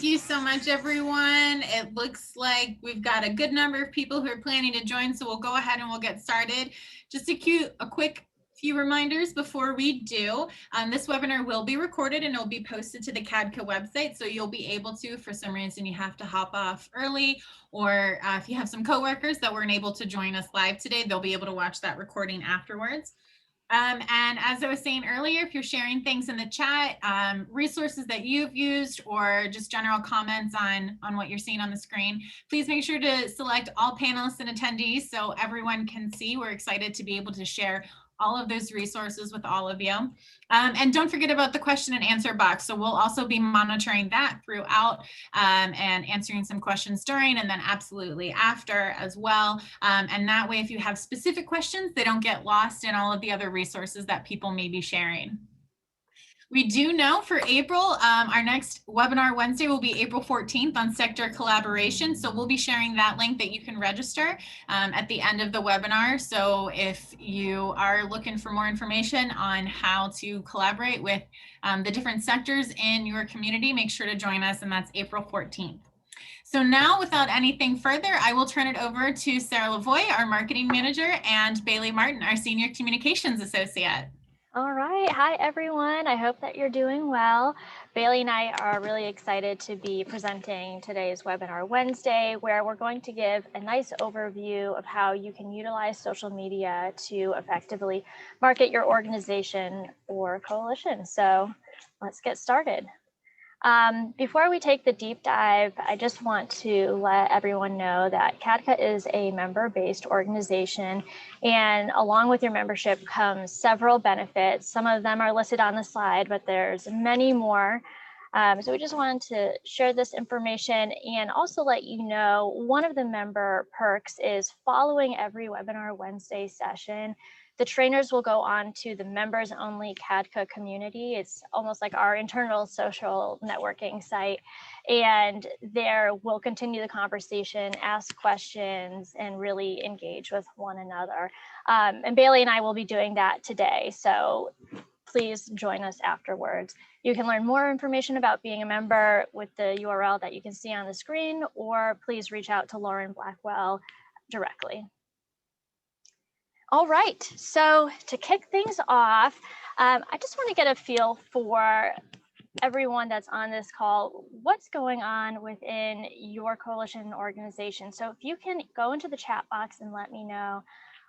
Thank you so much, everyone. It looks like we've got a good number of people who are planning to join, so we'll go ahead and we'll get started. Just a quick few reminders before we do. This webinar will be recorded and it'll be posted to the CADCA website, so you'll be able to, if for some reason you have to hop off early, or if you have some coworkers that weren't able to join us live today, they'll be able to watch that recording afterwards. And as I was saying earlier, if you're sharing things in the chat, resources that you've used, or just general comments on what you're seeing on the screen, please make sure to select all panelists and attendees so everyone can see. We're excited to be able to share all of those resources with all of you. And don't forget about the question and answer box. So we'll also be monitoring that throughout and answering some questions during and then absolutely after as well. And that way, if you have specific questions, they don't get lost in all of the other resources that people may be sharing. We do know for April, our next webinar Wednesday will be April 14th on sector collaboration. So we'll be sharing that link that you can register at the end of the webinar. So if you are looking for more information on how to collaborate with the different sectors in your community, make sure to join us, and that's April 14th. So now, without anything further, I will turn it over to Sarah Lavoie, our marketing manager, and Bailey Martin, our senior communications associate. All right. Hi, everyone. I hope that you're doing well. Bailey and I are really excited to be presenting today's webinar Wednesday, where we're going to give a nice overview of how you can utilize social media to effectively market your organization or coalition. So let's get started. Before we take the deep dive, I just want to let everyone know that CADCA is a member-based organization, and along with your membership comes several benefits. Some of them are listed on the slide, but there's many more. So we just wanted to share this information and also let you know one of the member perks is following every webinar Wednesday session, the trainers will go on to the members only CADCA community. It's almost like our internal social networking site. And there we'll continue the conversation, ask questions, and really engage with one another. And Bailey and I will be doing that today. So please join us afterwards. You can learn more information about being a member with the URL that you can see on the screen, or please reach out to Lauren Blackwell directly. All right, so to kick things off, I just want to get a feel for everyone that's on this call, what's going on within your coalition organization. So if you can go into the chat box and let me know,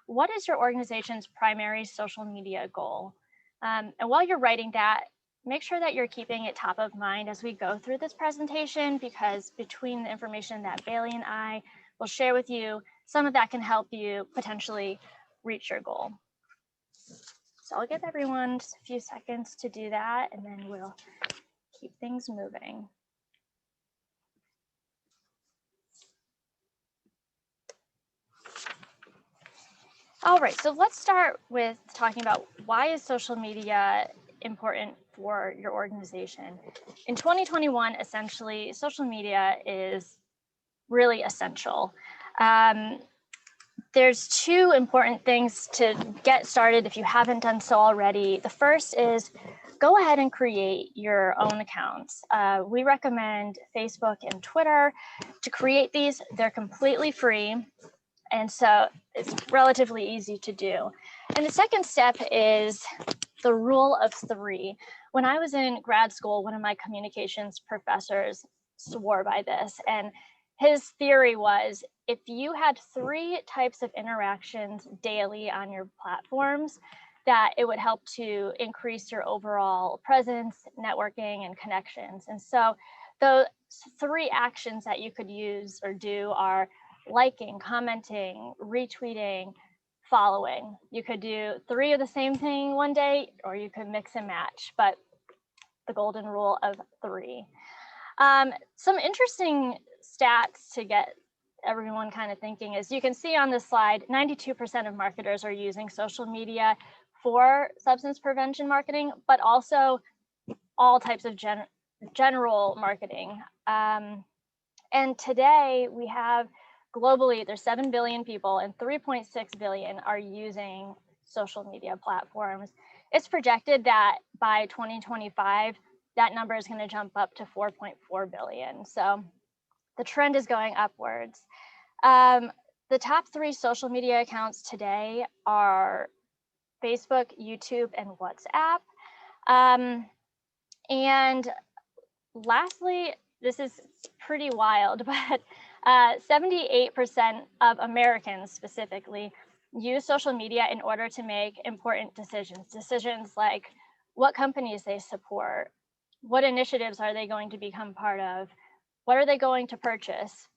what is your organization's primary social media goal? And while you're writing that, make sure that you're keeping it top of mind as we go through this presentation, because between the information that Bailey and I will share with you, some of that can help you potentially reach your goal. So I'll give everyone just a few seconds to do that, and then we'll keep things moving. All right, so let's start with talking about why is social media important for your organization. In 2021, essentially, social media is really essential. There's two important things to get started if you haven't done so already. The first is go ahead and create your own accounts. We recommend Facebook and Twitter to create these. They're completely free, and so it's relatively easy to do. And the second step is the rule of three. When I was in grad school, one of my communications professors swore by this, and his theory was if you had 3 types of interactions daily on your platforms, that it would help to increase your overall presence, networking, and connections. And so the 3 actions that you could use or do are liking, commenting, retweeting, following. You could do 3 of the same thing one day, or you could mix and match, but the golden rule of 3. Some interesting stats to get everyone kind of thinking is, you can see on this slide, 92% of marketers are using social media for substance prevention marketing, but also all types of general marketing. And today we have globally, there's 7 billion people and 3.6 billion are using social media platforms. It's projected that by 2025, that number is going to jump up to 4.4 billion. So the trend is going upwards. The top 3 social media accounts today are Facebook, YouTube, and WhatsApp. And lastly, this is pretty wild, but 78% of Americans specifically use social media in order to make important decisions like what companies they support, what initiatives are they going to become part of, what are they going to purchase.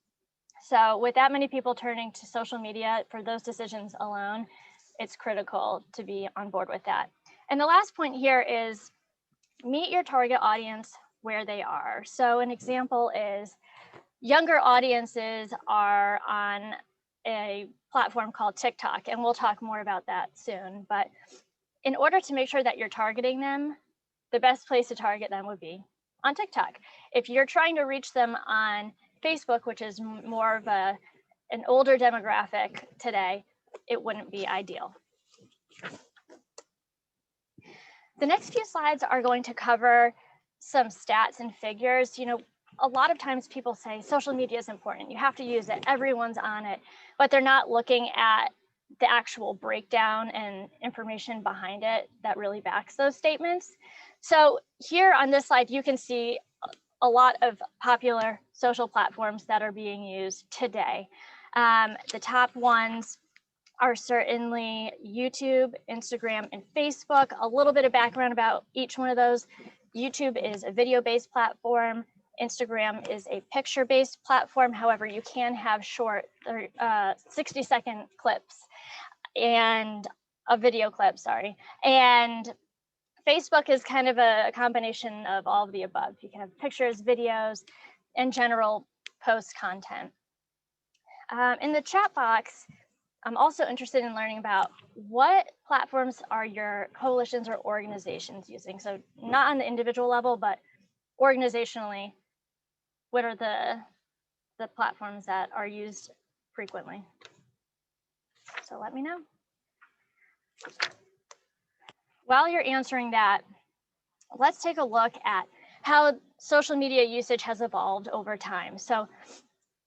So with that many people turning to social media for those decisions alone, it's critical to be on board with that. And the last point here is meet your target audience where they are. So an example is younger audiences are on a platform called TikTok, and we'll talk more about that soon. But in order to make sure that you're targeting them, the best place to target them would be on TikTok. If you're trying to reach them on Facebook, which is more of an older demographic today, it wouldn't be ideal. The next few slides are going to cover some stats and figures. You know, a lot of times people say social media is important. You have to use it. Everyone's on it, but they're not looking at the actual breakdown and information behind it that really backs those statements. So here on this slide, you can see a lot of popular social platforms that are being used today. The top ones are certainly YouTube, Instagram, and Facebook. A little bit of background about each one of those. YouTube is a video-based platform. Instagram is a picture-based platform. However, you can have short 60-second clips and a video clip, sorry. And Facebook is kind of a combination of all of the above. You can have pictures, videos, and general post content. In the chat box, I'm also interested in learning about what platforms are your coalitions or organizations using. So not on the individual level, but organizationally, what are the platforms that are used frequently? So let me know. While you're answering that, let's take a look at how social media usage has evolved over time. So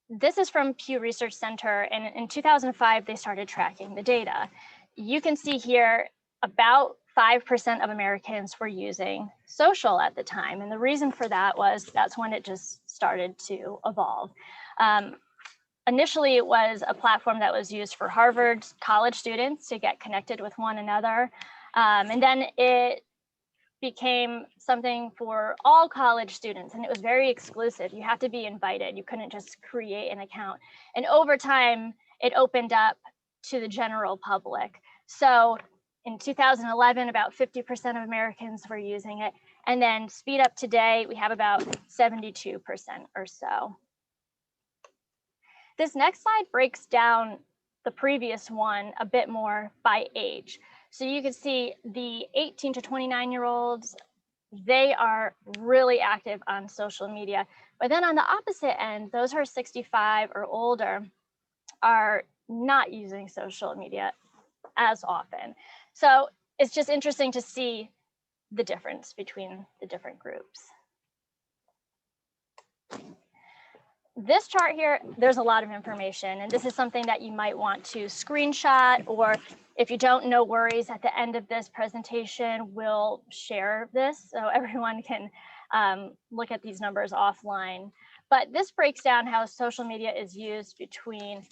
this is from Pew Research Center, and in 2005, they started tracking the data. You can see here about 5% of Americans were using social at the time. And the reason for that was that's when it just started to evolve. Initially, it was a platform that was used for Harvard college students to get connected with one another. And then it became something for all college students, and it was very exclusive. You have to be invited. You couldn't just create an account. And over time, it opened up to the general public. So in 2011, about 50% of Americans were using it. And then speed up today, we have about 72% or so. This next slide breaks down the previous one a bit more by age. So you can see the 18 to 29-year-olds, they are really active on social media. But then on the opposite end, those who are 65 or older are not using social media as often. So it's just interesting to see the difference between the different groups. This chart here, there's a lot of information, and this is something that you might want to screenshot, or if you don't, no worries. At the end of this presentation, we'll share this so everyone can look at these numbers offline. But this breaks down how social media is used between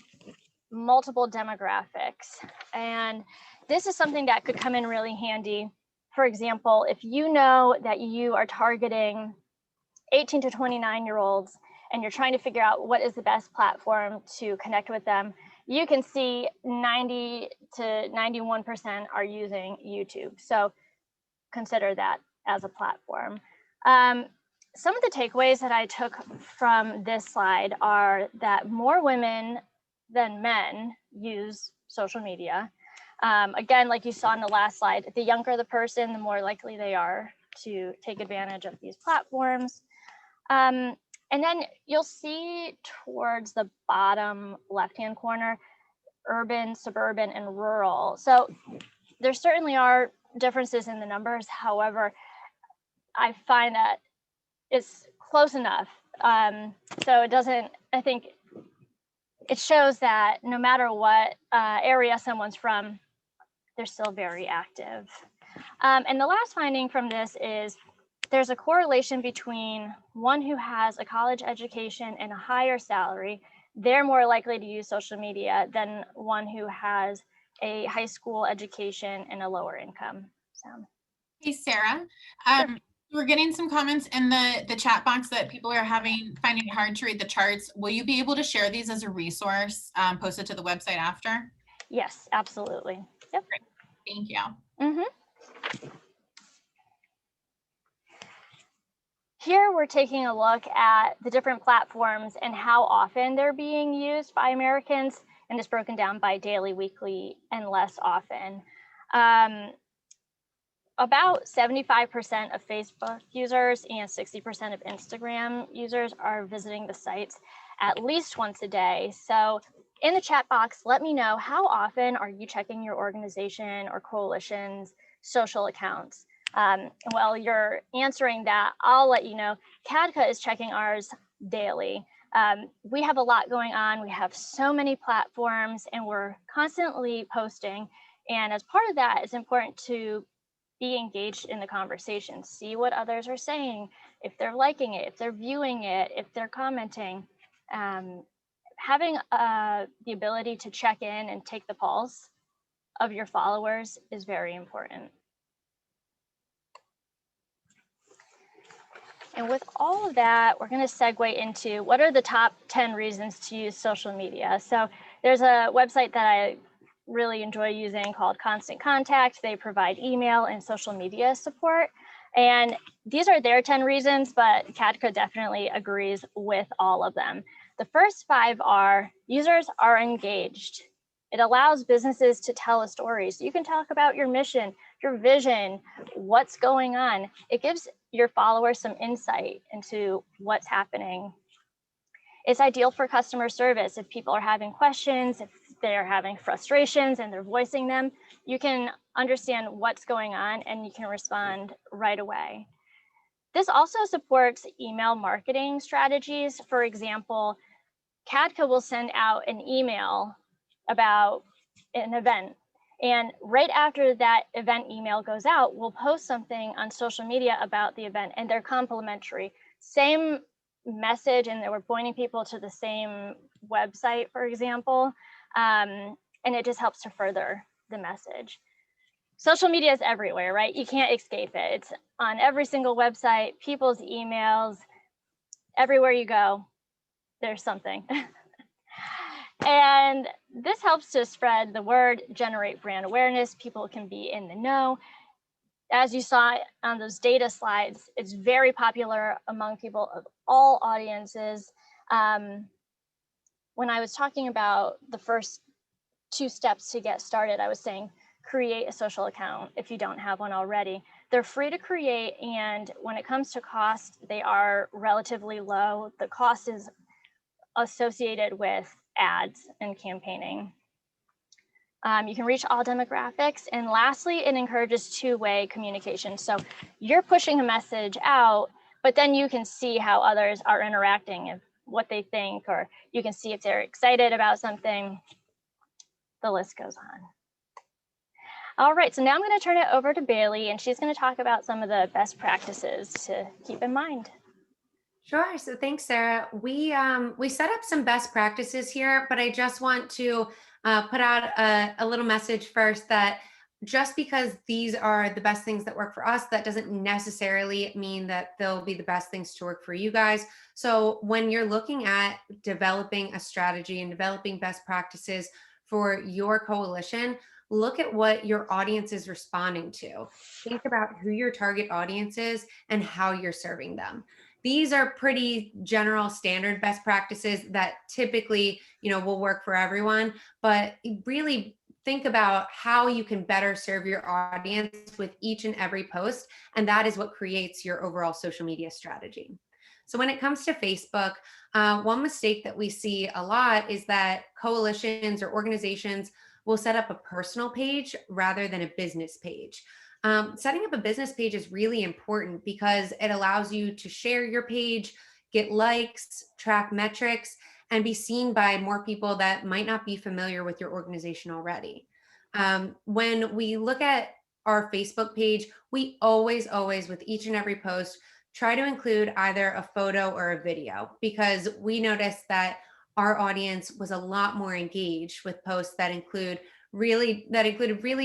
multiple demographics. And this is something that could come in really handy. For example, if you know that you are targeting 18 to 29-year-olds, and you're trying to figure out what is the best platform to connect with them, you can see 90 to 91% are using YouTube. So consider that as a platform. Some of the takeaways that I took from this slide are that more women than men use social media. Again, like you saw in the last slide, the younger the person, the more likely they are to take advantage of these platforms. And then you'll see towards the bottom left-hand corner, urban, suburban, and rural. So there certainly are differences in the numbers. However, I find that is close enough. So it doesn't, I think it shows that no matter what area someone's from, they're still very active. And the last finding from this is there's a correlation between one who has a college education and a higher salary. They're more likely to use social media than one who has a high school education and a lower income. So, Hey, Sarah. Sure. We're getting some comments in the chat box that people are finding it hard to read the charts. Will you be able to share these as a resource, posted to the website after? Yes, absolutely. Yep. Great. Thank you. Mm-hmm. Here we're taking a look at the different platforms and how often they're being used by Americans, and it's broken down by daily, weekly, and less often. About 75% of Facebook users and 60% of Instagram users are visiting the sites at least once a day. So in the chat box, let me know, how often are you checking your organization or coalition's social accounts? While you're answering that, I'll let you know, CADCA is checking ours daily. We have a lot going on. We have so many platforms and we're constantly posting. And as part of that, it's important to be engaged in the conversation, see what others are saying, if they're liking it, if they're viewing it, if they're commenting. Having the ability to check in and take the pulse of your followers is very important. And with all of that, we're going to segue into what are the top 10 reasons to use social media. So there's a website that I really enjoy using called Constant Contact. They provide email and social media support. And these are their 10 reasons, but CADCA definitely agrees with all of them. The first 5 are users are engaged. It allows businesses to tell a story. So you can talk about your mission, your vision, what's going on. It gives your followers some insight into what's happening. It's ideal for customer service. If people are having questions, if they're having frustrations and they're voicing them, you can understand what's going on and you can respond right away. This also supports email marketing strategies. For example, CADCA will send out an email about an event. And right after that event email goes out, we'll post something on social media about the event, and they're complementary. Same message, and we're pointing people to the same website, for example, and it just helps to further the message. Social media is everywhere, right? You can't escape it. It's on every single website, people's emails, everywhere you go, there's something. And this helps to spread the word, generate brand awareness. People can be in the know. As you saw on those data slides, it's very popular among people of all audiences. When I was talking about the first 2 steps to get started, I was saying create a social account if you don't have one already. They're free to create, and when it comes to cost, they are relatively low. The cost is associated with ads and campaigning. You can reach all demographics. And lastly, it encourages 2-way communication. So you're pushing a message out, but then you can see how others are interacting and what they think, or you can see if they're excited about something. The list goes on. All right, so now I'm going to turn it over to Bailey, and she's going to talk about some of the best practices to keep in mind. Sure. So thanks, Sarah. We set up some best practices here, but I just want to put out a little message first that just because these are the best things that work for us, that doesn't necessarily mean that they'll be the best things to work for you guys. So when you're looking at developing a strategy and developing best practices for your coalition, look at what your audience is responding to. Think about who your target audience is and how you're serving them. These are pretty general standard best practices that typically, will work for everyone, but really think about how you can better serve your audience with each and every post. And that is what creates your overall social media strategy. So when it comes to Facebook, one mistake that we see a lot is that coalitions or organizations will set up a personal page rather than a business page. Setting up a business page is really important because it allows you to share your page, get likes, track metrics, and be seen by more people that might not be familiar with your organization already. When we look at our Facebook page, we always, with each and every post, try to include either a photo or a video because we noticed that our audience was a lot more engaged with posts that included really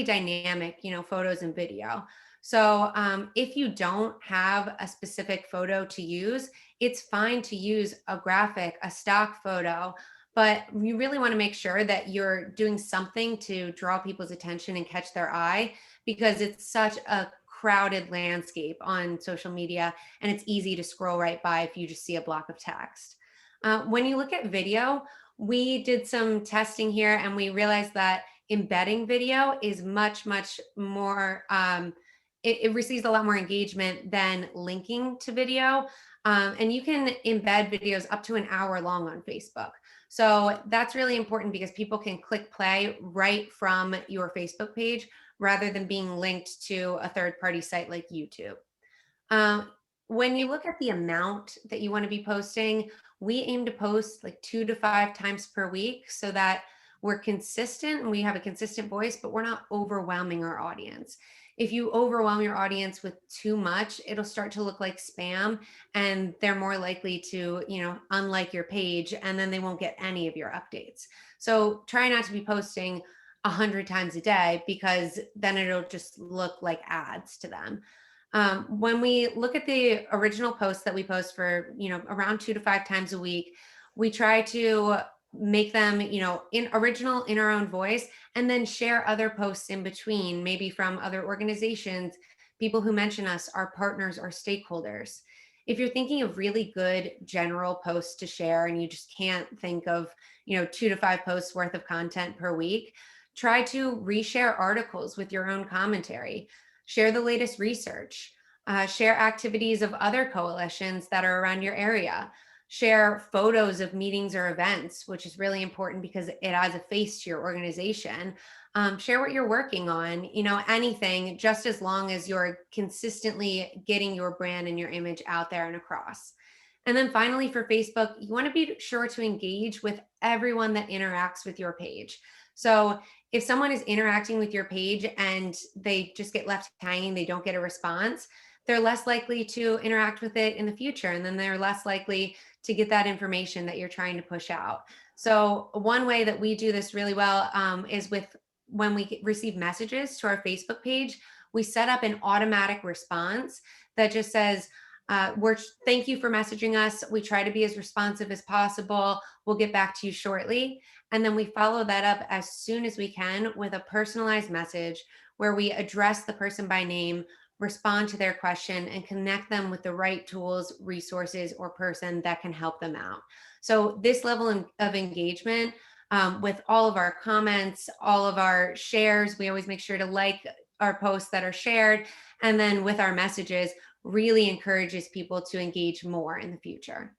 dynamic, photos and video. So if you don't have a specific photo to use, it's fine to use a graphic, a stock photo, but you really want to make sure that you're doing something to draw people's attention and catch their eye because it's such a crowded landscape on social media and it's easy to scroll right by if you just see a block of text. When you look at video, we did some testing here and we realized that embedding video is much more, it receives a lot more engagement than linking to video. And you can embed videos up to an hour long on Facebook. So that's really important because people can click play right from your Facebook page rather than being linked to a third-party site like YouTube. When you look at the amount that you want to be posting, we aim to post like 2 to 5 times per week so that we're consistent and we have a consistent voice, but we're not overwhelming our audience. If you overwhelm your audience with too much, it'll start to look like spam and they're more likely to, unlike your page and then they won't get any of your updates. So try not to be posting 100 times a day because then it'll just look like ads to them. When we look at the original posts that we post for, around 2 to 5 times a week, we try to make them, in original in our own voice, and then share other posts in between, maybe from other organizations, people who mention us, our partners or stakeholders. If you're thinking of really good general posts to share and you just can't think of, 2 to 5 posts worth of content per week, try to reshare articles with your own commentary, share the latest research, share activities of other coalitions that are around your area, share photos of meetings or events, which is really important because it adds a face to your organization. Share what you're working on, anything, just as long as you're consistently getting your brand and your image out there and across. And then finally, for Facebook, you want to be sure to engage with everyone that interacts with your page. So if someone is interacting with your page and they just get left hanging, they don't get a response, they're less likely to interact with it in the future. And then they're less likely to get that information that you're trying to push out. So one way that we do this really well is when we receive messages to our Facebook page, we set up an automatic response that just says, thank you for messaging us. We try to be as responsive as possible. We'll get back to you shortly. And then we follow that up as soon as we can with a personalized message where we address the person by name, respond to their question, and connect them with the right tools, resources, or person that can help them out. So this level of engagement with all of our comments, all of our shares, we always make sure to like our posts that are shared. And then with our messages, really encourages people to engage more in the future.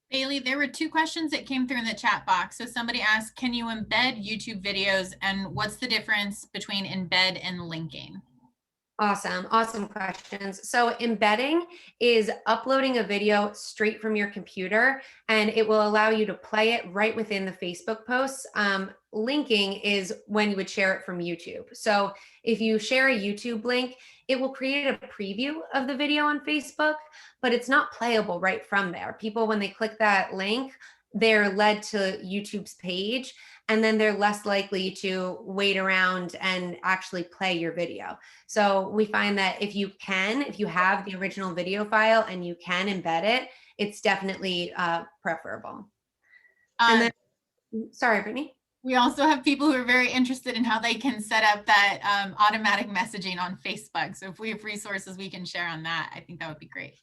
Bailey, there were 2 questions that came through in the chat box. So somebody asked, can you embed YouTube videos and what's the difference between embed and linking? Awesome questions. So embedding is uploading a video straight from your computer, and it will allow you to play it right within the Facebook posts. Linking is when you would share it from YouTube. So if you share a YouTube link, it will create a preview of the video on Facebook, but it's not playable right from there. People, when they click that link, they're led to YouTube's page, and then they're less likely to wait around and actually play your video. So we find that if you have the original video file and you can embed it, it's definitely preferable. And then, sorry, Brittany. We also have people who are very interested in how they can set up that automatic messaging on Facebook. So if we have resources we can share on that, I think that would be great.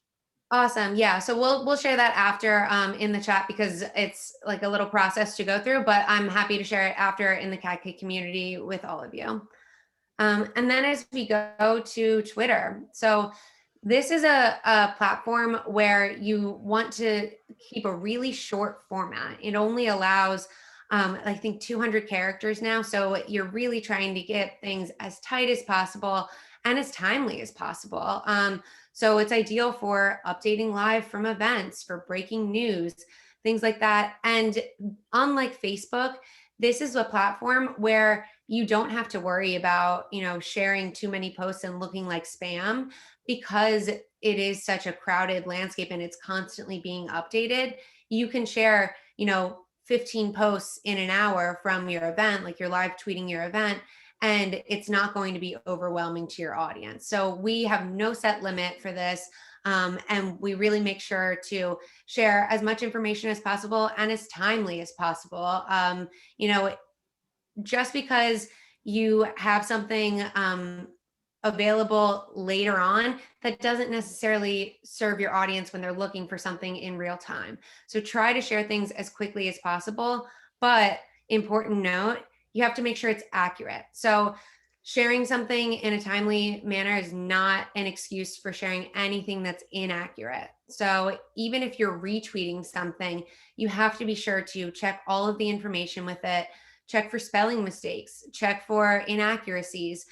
Awesome. Yeah. So we'll share that after in the chat because it's like a little process to go through, but I'm happy to share it after in the CADK community with all of you. And then as we go to Twitter, so this is a platform where you want to keep a really short format. It only allows, I think, 200 characters now. So you're really trying to get things as tight as possible and as timely as possible. So it's ideal for updating live from events, for breaking news, things like that. And unlike Facebook, this is a platform where you don't have to worry about, sharing too many posts and looking like spam, because it is such a crowded landscape and it's constantly being updated. You can share, 15 posts in an hour from your event, like you're live tweeting your event, and it's not going to be overwhelming to your audience. So we have no set limit for this. And we really make sure to share as much information as possible and as timely as possible. Just because you have something available later on, that doesn't necessarily serve your audience when they're looking for something in real time. So try to share things as quickly as possible, but important note, you have to make sure it's accurate. So sharing something in a timely manner is not an excuse for sharing anything that's inaccurate. So even if you're retweeting something, you have to be sure to check all of the information with it, check for spelling mistakes, check for inaccuracies.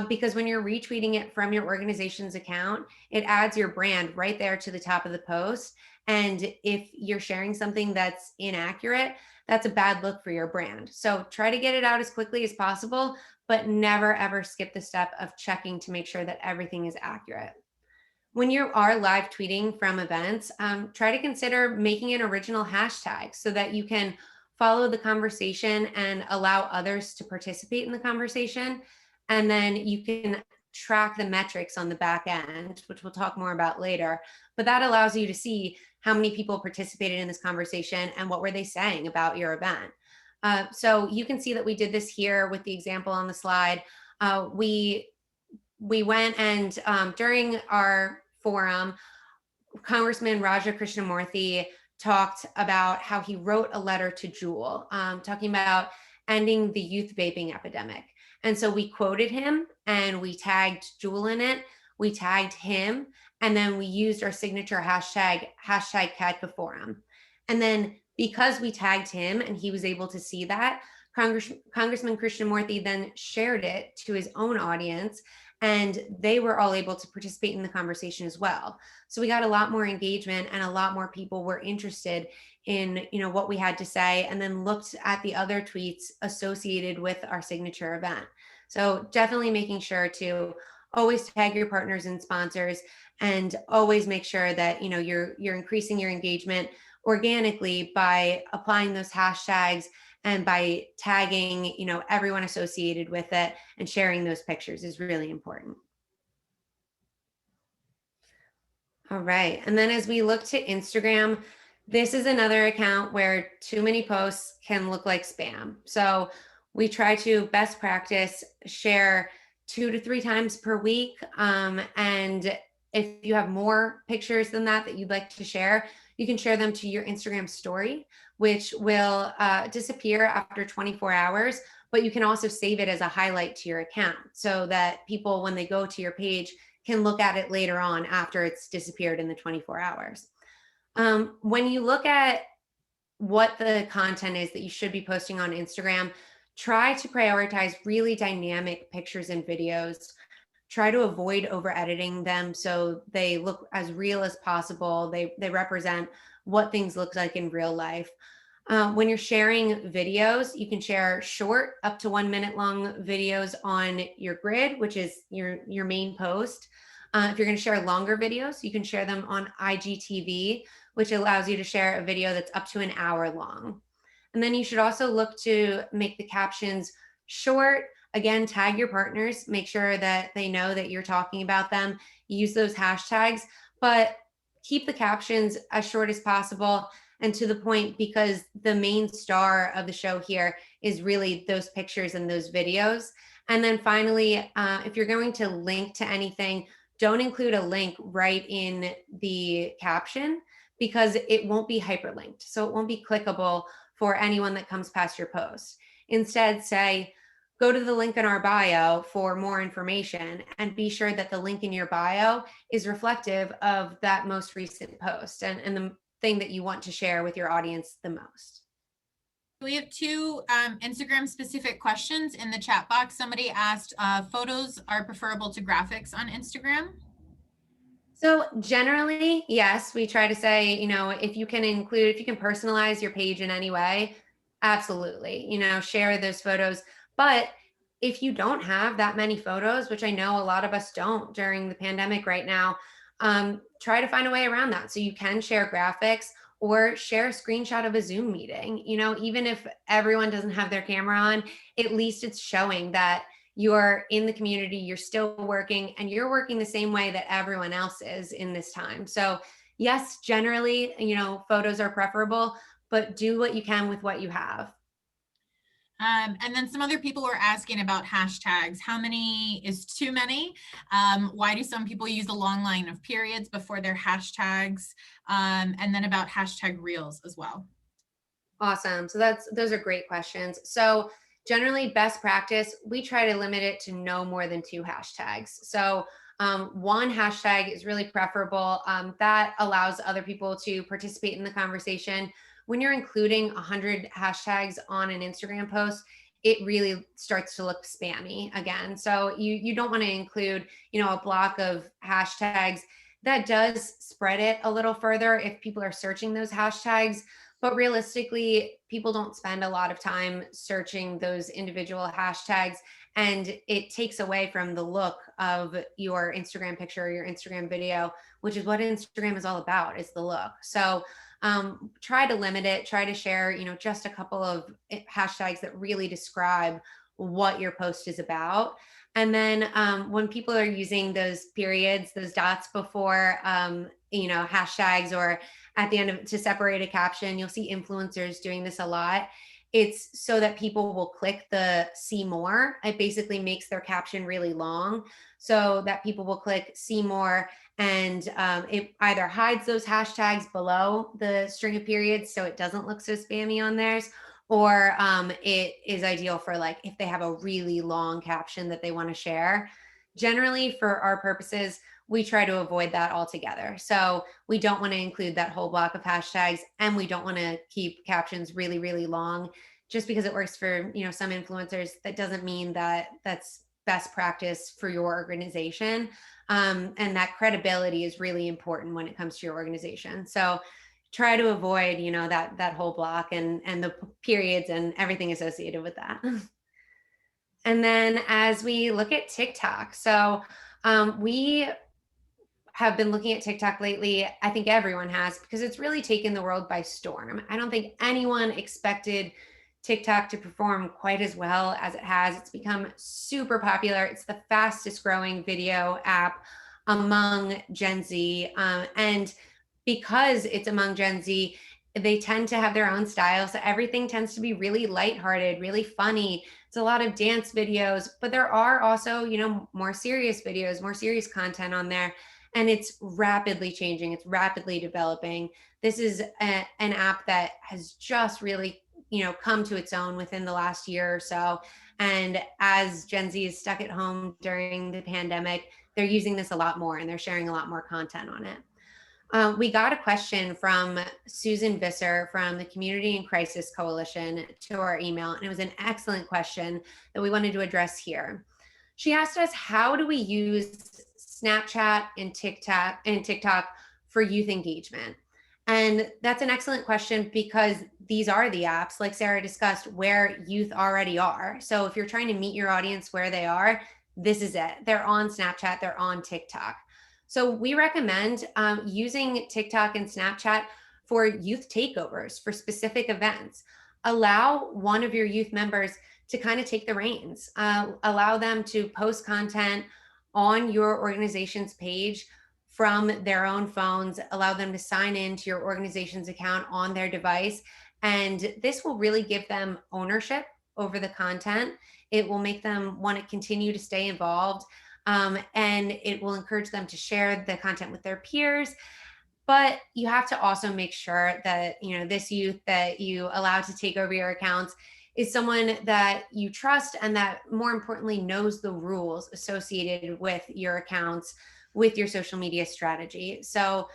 Because when you're retweeting it from your organization's account, it adds your brand right there to the top of the post. And if you're sharing something that's inaccurate, that's a bad look for your brand. So try to get it out as quickly as possible, but never ever skip the step of checking to make sure that everything is accurate. When you are live tweeting from events, try to consider making an original hashtag so that you can follow the conversation and allow others to participate in the conversation. And then you can track the metrics on the back end, which we'll talk more about later. But that allows you to see how many people participated in this conversation and what were they saying about your event. So you can see that we did this here with the example on the slide. We went and during our forum, Congressman Raja Krishnamurthy talked about how he wrote a letter to Jewel, talking about ending the youth vaping epidemic. And so we quoted him and we tagged Jewel in it. We tagged him, and then we used our signature hashtag #CADCAForum. And then because we tagged him and he was able to see that, Congressman Krishnamurthy then shared it to his own audience, and they were all able to participate in the conversation as well. So we got a lot more engagement and a lot more people were interested in, what we had to say, and then looked at the other tweets associated with our signature event. So definitely making sure to always tag your partners and sponsors, and always make sure that, you're increasing your engagement organically by applying those hashtags and by tagging, everyone associated with it, and sharing those pictures is really important. All right. And then as we look to Instagram, this is another account where too many posts can look like spam. So we try to best practice share 2 to 3 times per week. And if you have more pictures than that you'd like to share, you can share them to your Instagram story, which will disappear after 24 hours, but you can also save it as a highlight to your account so that people, when they go to your page, can look at it later on after it's disappeared in the 24 hours. When you look at what the content is that you should be posting on Instagram, try to prioritize really dynamic pictures and videos. Try to avoid over editing them so they look as real as possible. They represent what things look like in real life. When you're sharing videos, you can share short, up to 1 minute long videos on your grid, which is your main post. If you're going to share longer videos, you can share them on IGTV, which allows you to share a video that's up to an hour long. And then you should also look to make the captions short. Again, tag your partners, make sure that they know that you're talking about them. Use those hashtags, but keep the captions as short as possible and to the point, because the main star of the show here is really those pictures and those videos. And then finally, if you're going to link to anything, don't include a link right in the caption, because it won't be hyperlinked. So it won't be clickable for anyone that comes past your post. Instead, say, go to the link in our bio for more information, and be sure that the link in your bio is reflective of that most recent post and the thing that you want to share with your audience the most. We have two Instagram specific questions in the chat box. Somebody asked, photos are preferable to graphics on Instagram? So generally, yes, we try to say, if you can personalize your page in any way, absolutely, share those photos. But if you don't have that many photos, which I know a lot of us don't during the pandemic right now, try to find a way around that. So you can share graphics or share a screenshot of a Zoom meeting. Even if everyone doesn't have their camera on, at least it's showing that you're in the community, you're still working, and you're working the same way that everyone else is in this time. So yes, generally, photos are preferable, but do what you can with what you have. And then some other people were asking about hashtags. How many is too many? Why do some people use a long line of periods before their hashtags? And then about hashtag reels as well. Awesome. So those are great questions. So generally, best practice, we try to limit it to no more than 2 hashtags. So one hashtag is really preferable. That allows other people to participate in the conversation. When you're including 100 hashtags on an Instagram post, it really starts to look spammy again. So you don't want to include, a block of hashtags. That does spread it a little further if people are searching those hashtags. But realistically, people don't spend a lot of time searching those individual hashtags, and it takes away from the look of your Instagram picture or your Instagram video, which is what Instagram is all about, is the look. So try to limit it, try to share, just a couple of hashtags that really describe what your post is about. And then when people are using those periods, those dots before, hashtags, or at the end of to separate a caption, you'll see influencers doing this a lot. It's so that people will click the see more. It basically makes their caption really long so that people will click see more, and it either hides those hashtags below the string of periods so it doesn't look so spammy on theirs, or it is ideal for like if they have a really long caption that they want to share. Generally, for our purposes, we try to avoid that altogether. So we don't want to include that whole block of hashtags, and we don't want to keep captions really, really long. Just because it works for, some influencers, that doesn't mean that that's best practice for your organization. And that credibility is really important when it comes to your organization. So try to avoid, that whole block and the periods and everything associated with that. And then as we look at TikTok, so we have been looking at TikTok lately. I think everyone has, because it's really taken the world by storm. I don't think anyone expected TikTok to perform quite as well as it has. It's become super popular. It's the fastest growing video app among Gen Z. And because it's among Gen Z, they tend to have their own style. So everything tends to be really lighthearted, really funny. It's a lot of dance videos, but there are also, more serious videos, more serious content on there. And it's rapidly changing. It's rapidly developing. This is an app that has just really, come to its own within the last year or so. And as Gen Z is stuck at home during the pandemic, they're using this a lot more, and they're sharing a lot more content on it. We got a question from Susan Visser from the Community in Crisis Coalition to our email, and it was an excellent question that we wanted to address here. She asked us, how do we use Snapchat and TikTok for youth engagement? And that's an excellent question, because these are the apps, like Sarah discussed, where youth already are. So if you're trying to meet your audience where they are, this is it. They're on Snapchat, they're on TikTok. So we recommend using TikTok and Snapchat for youth takeovers, for specific events. Allow one of your youth members to kind of take the reins. Allow them to post content on your organization's page from their own phones. Allow them to sign into your organization's account on their device. And this will really give them ownership over the content. It will make them want to continue to stay involved. And it will encourage them to share the content with their peers. But you have to also make sure that, this youth that you allow to take over your accounts is someone that you trust, and that, more importantly, knows the rules associated with your accounts, with your social media strategy. So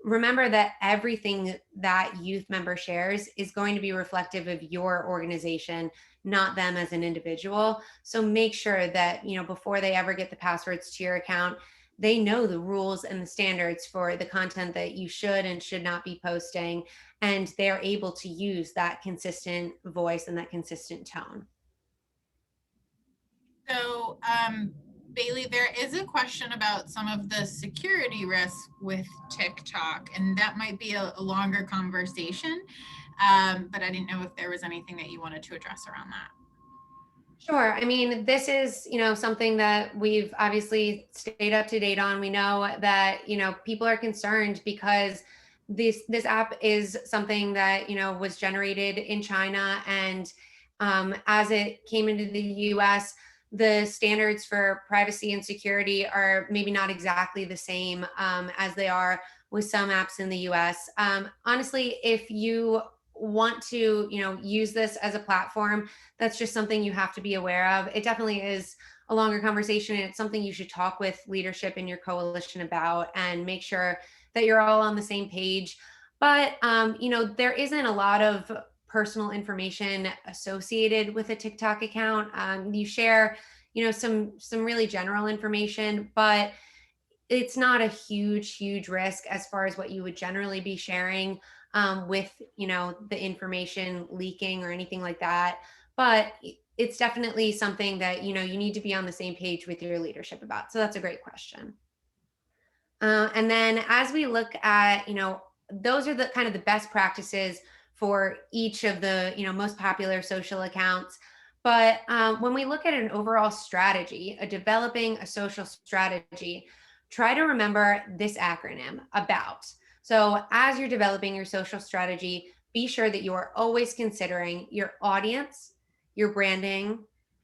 remember that everything that youth member shares is going to be reflective of your organization, not them as an individual. So make sure that, before they ever get the passwords to your account, they know the rules and the standards for the content that you should and should not be posting, and they're able to use that consistent voice and that consistent tone. So, Bailey, there is a question about some of the security risks with TikTok, and that might be a longer conversation. But I didn't know if there was anything that you wanted to address around that. Sure. I mean, this is, something that we've obviously stayed up to date on. We know that, people are concerned because this app is something that, was generated in China. And as it came into the US, the standards for privacy and security are maybe not exactly the same as they are with some apps in the US. Honestly, if you want to, use this as a platform, that's just something you have to be aware of. It definitely is a longer conversation, and it's something you should talk with leadership in your coalition about and make sure that you're all on the same page. But there isn't a lot of personal information associated with a TikTok account. You share, some really general information, but it's not a huge risk as far as what you would generally be sharing with the information leaking or anything like that. But it's definitely something that you need to be on the same page with your leadership about. So that's a great question. And then as we look at, those are the kind of the best practices for each of the most popular social accounts. But when we look at an overall strategy, developing a social strategy, try to remember this acronym, ABOUT. So as you're developing your social strategy, be sure that you are always considering your audience, your branding,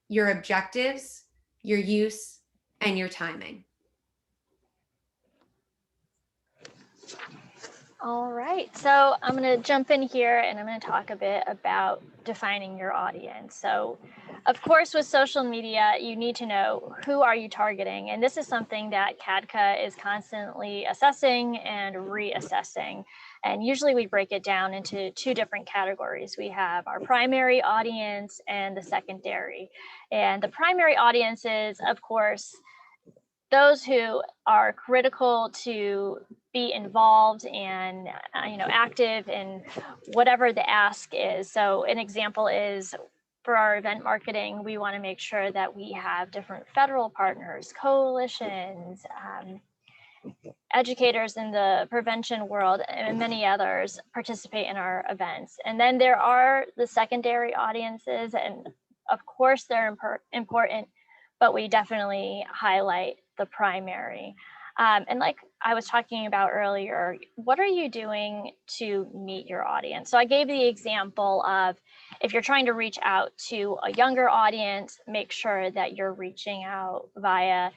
your objectives, your use, and your timing. All right, so I'm going to jump in here and I'm going to talk a bit about defining your audience. So, of course, with social media, you need to know who are you targeting, and this is something that CADCA is constantly assessing and reassessing. And usually we break it down into two different categories. We have our primary audience and the secondary. And the primary audience is, of course, those who are critical to be involved and active in whatever the ask is. So an example is, for our event marketing, we want to make sure that we have different federal partners, coalitions, educators in the prevention world, and many others participate in our events. And then there are the secondary audiences, and of course they're important, but we definitely highlight the primary. And like I was talking about earlier, what are you doing to meet your audience? So I gave the example of, if you're trying to reach out to a younger audience, make sure that you're reaching out via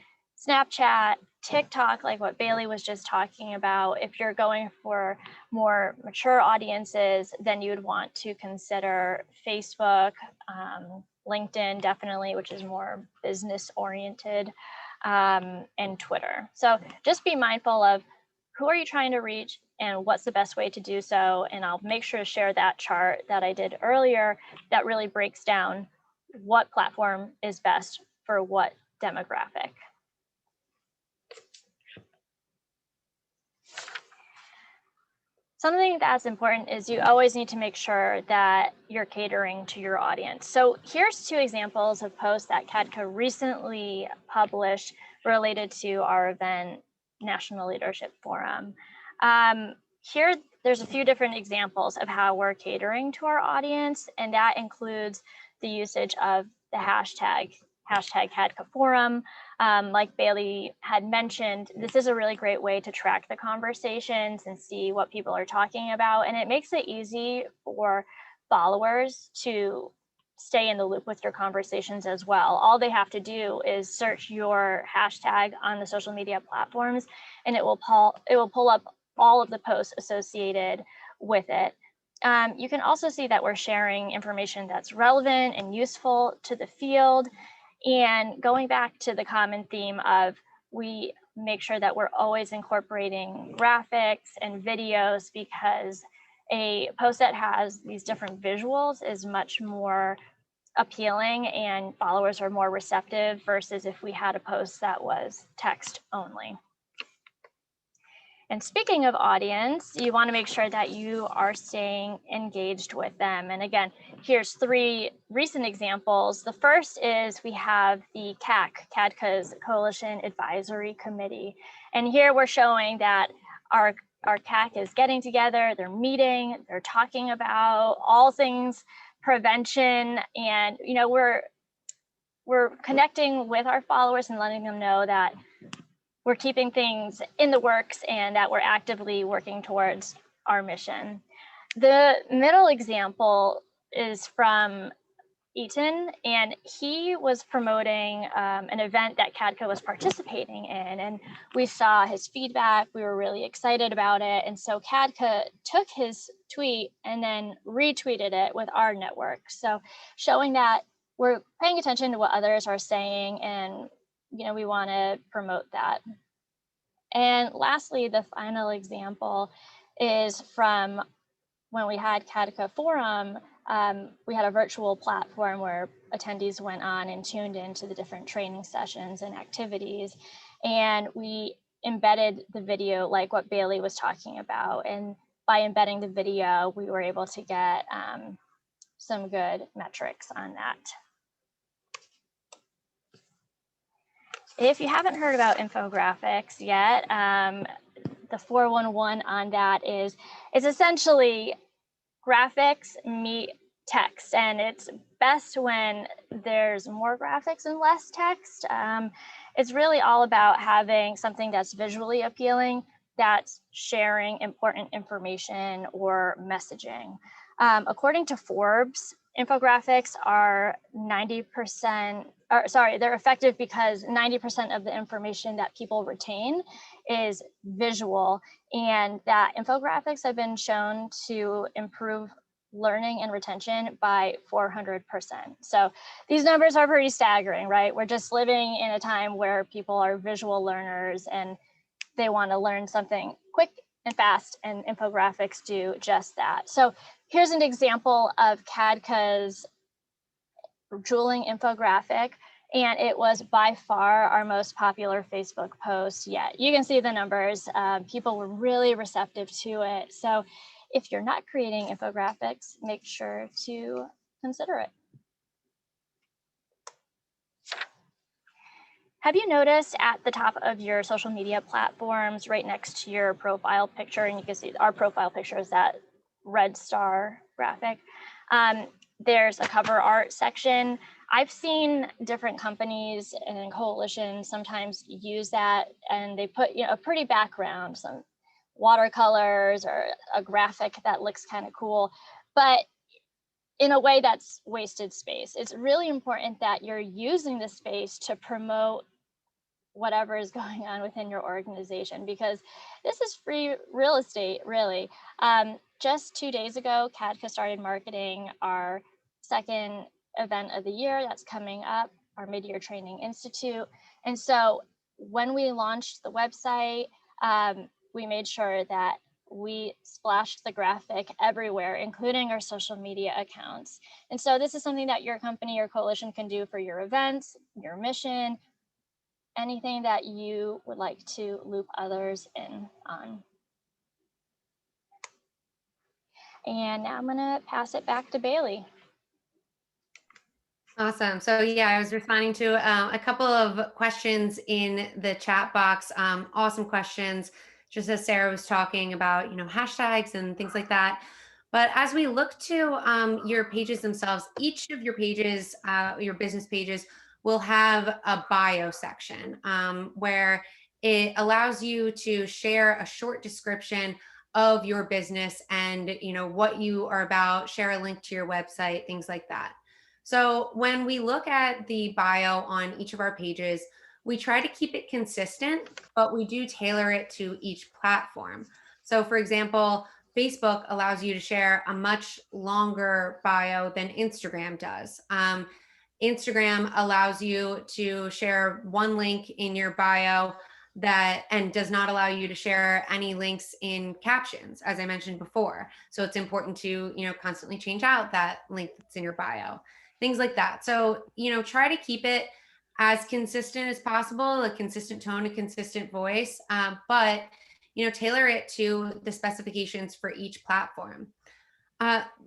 Snapchat, TikTok, like what Bailey was just talking about. If you're going for more mature audiences, then you would want to consider Facebook, LinkedIn, definitely, which is more business oriented, and Twitter. So just be mindful of who are you trying to reach and what's the best way to do so. And I'll make sure to share that chart that I did earlier that really breaks down what platform is best for what demographic. Something that's important is you always need to make sure that you're catering to your audience. So here's two examples of posts that CADCA recently published related to our event, National Leadership Forum. Here, there's a few different examples of how we're catering to our audience, and that includes the usage of the hashtag CADCA Forum. Like Bailey had mentioned, this is a really great way to track the conversations and see what people are talking about. And it makes it easy for followers to stay in the loop with your conversations as well. All they have to do is search your hashtag on the social media platforms, and it will pull up all of the posts associated with it. You can also see that we're sharing information that's relevant and useful to the field. And going back to the common theme of, we make sure that we're always incorporating graphics and videos, because a post that has these different visuals is much more appealing and followers are more receptive versus if we had a post that was text only. And speaking of audience, you want to make sure that you are staying engaged with them. And again, here's 3 recent examples. The first is we have the CADCA's Coalition Advisory Committee. And here we're showing that our CAC is getting together, they're meeting, they're talking about all things prevention. And, you know, we're connecting with our followers and letting them know that we're keeping things in the works and that we're actively working towards our mission. The middle example is from Eaton, and he was promoting an event that CADCA was participating in, and we saw his feedback. We were really excited about it, and so CADCA took his tweet and then retweeted it with our network. So showing that we're paying attention to what others are saying, and you know, we want to promote that. And lastly, the final example is from when we had CADCA Forum. We had a virtual platform where attendees went on and tuned into the different training sessions and activities. And we embedded the video like what Bailey was talking about. And by embedding the video, we were able to get some good metrics on that. If you haven't heard about infographics yet, the 411 on that is essentially graphics meet text, and it's best when there's more graphics and less text. It's really all about having something that's visually appealing, that's sharing important information or messaging. According to Forbes, infographics are 90%, or sorry, they're effective because 90% of the information that people retain is visual, and that infographics have been shown to improve learning and retention by 400%. So these numbers are pretty staggering, right? We're just living in a time where people are visual learners and they want to learn something quick and fast, and infographics do just that. So here's an example of CADCA's drooling infographic, and it was by far our most popular Facebook post yet. You can see the numbers. People were really receptive to it. So if you're not creating infographics, make sure to consider it. Have you noticed at the top of your social media platforms, right next to your profile picture, and you can see our profile picture is that red star graphic, there's a cover art section. I've seen different companies and coalitions sometimes use that, and they put, you know, a pretty background, some watercolors or a graphic that looks kind of cool, but in a way that's wasted space. It's really important that you're using the space to promote whatever is going on within your organization, because this is free real estate, really. Just 2 days ago, CADCA started marketing our second event of the year that's coming up, our Mid-Year Training Institute. And so when we launched the website, we made sure that we splashed the graphic everywhere, including our social media accounts. And so this is something that your company or coalition can do for your events, your mission, anything that you would like to loop others in on. And now I'm gonna pass it back to Bailey. Awesome. So yeah, I was responding to a couple of questions in the chat box. Awesome questions, just as Sarah was talking about, you know, hashtags and things like that. But as we look to your pages themselves, each of your pages, your business pages, will have a bio section where it allows you to share a short description of your business and, you know, what you are about, share a link to your website, things like that. So when we look at the bio on each of our pages, we try to keep it consistent, but we do tailor it to each platform. So for example, Facebook allows you to share a much longer bio than Instagram does. Instagram allows you to share one link in your bio and does not allow you to share any links in captions, as I mentioned before. So it's important to, constantly change out that link that's in your bio, things like that. So, try to keep it as consistent as possible, a consistent tone, a consistent voice, but, tailor it to the specifications for each platform.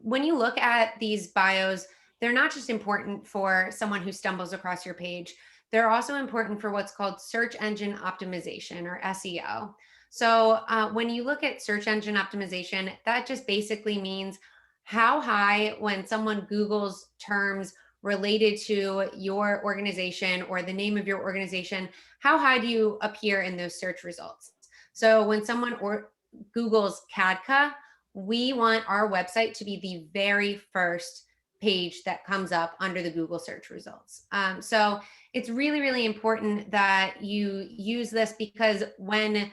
When you look at these bios, they're not just important for someone who stumbles across your page. They're also important for what's called search engine optimization, or SEO. So when you look at search engine optimization, that just basically means how high, when someone Googles terms related to your organization or the name of your organization, how high do you appear in those search results? So when someone Googles CADCA, we want our website to be the very first page that comes up under the Google search results. So it's really, really important that you use this, because when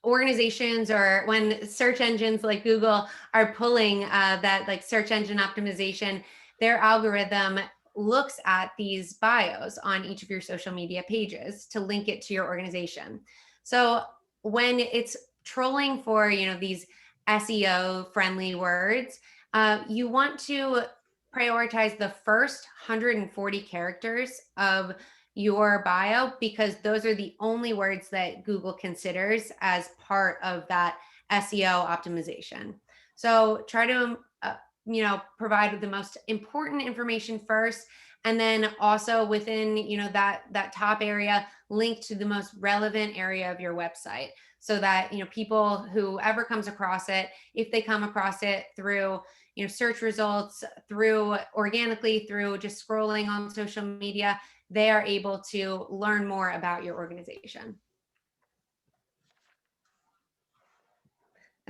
organizations, or when search engines like Google are pulling that like search engine optimization, their algorithm looks at these bios on each of your social media pages to link it to your organization. So when it's trolling for, these SEO friendly words, you want to prioritize the first 140 characters of your bio, because those are the only words that Google considers as part of that SEO optimization. So try to, provide the most important information first, and then also within, that top area, link to the most relevant area of your website, so that, people, whoever comes across it, if they come across it through, search results, through organically, through just scrolling on social media, they are able to learn more about your organization.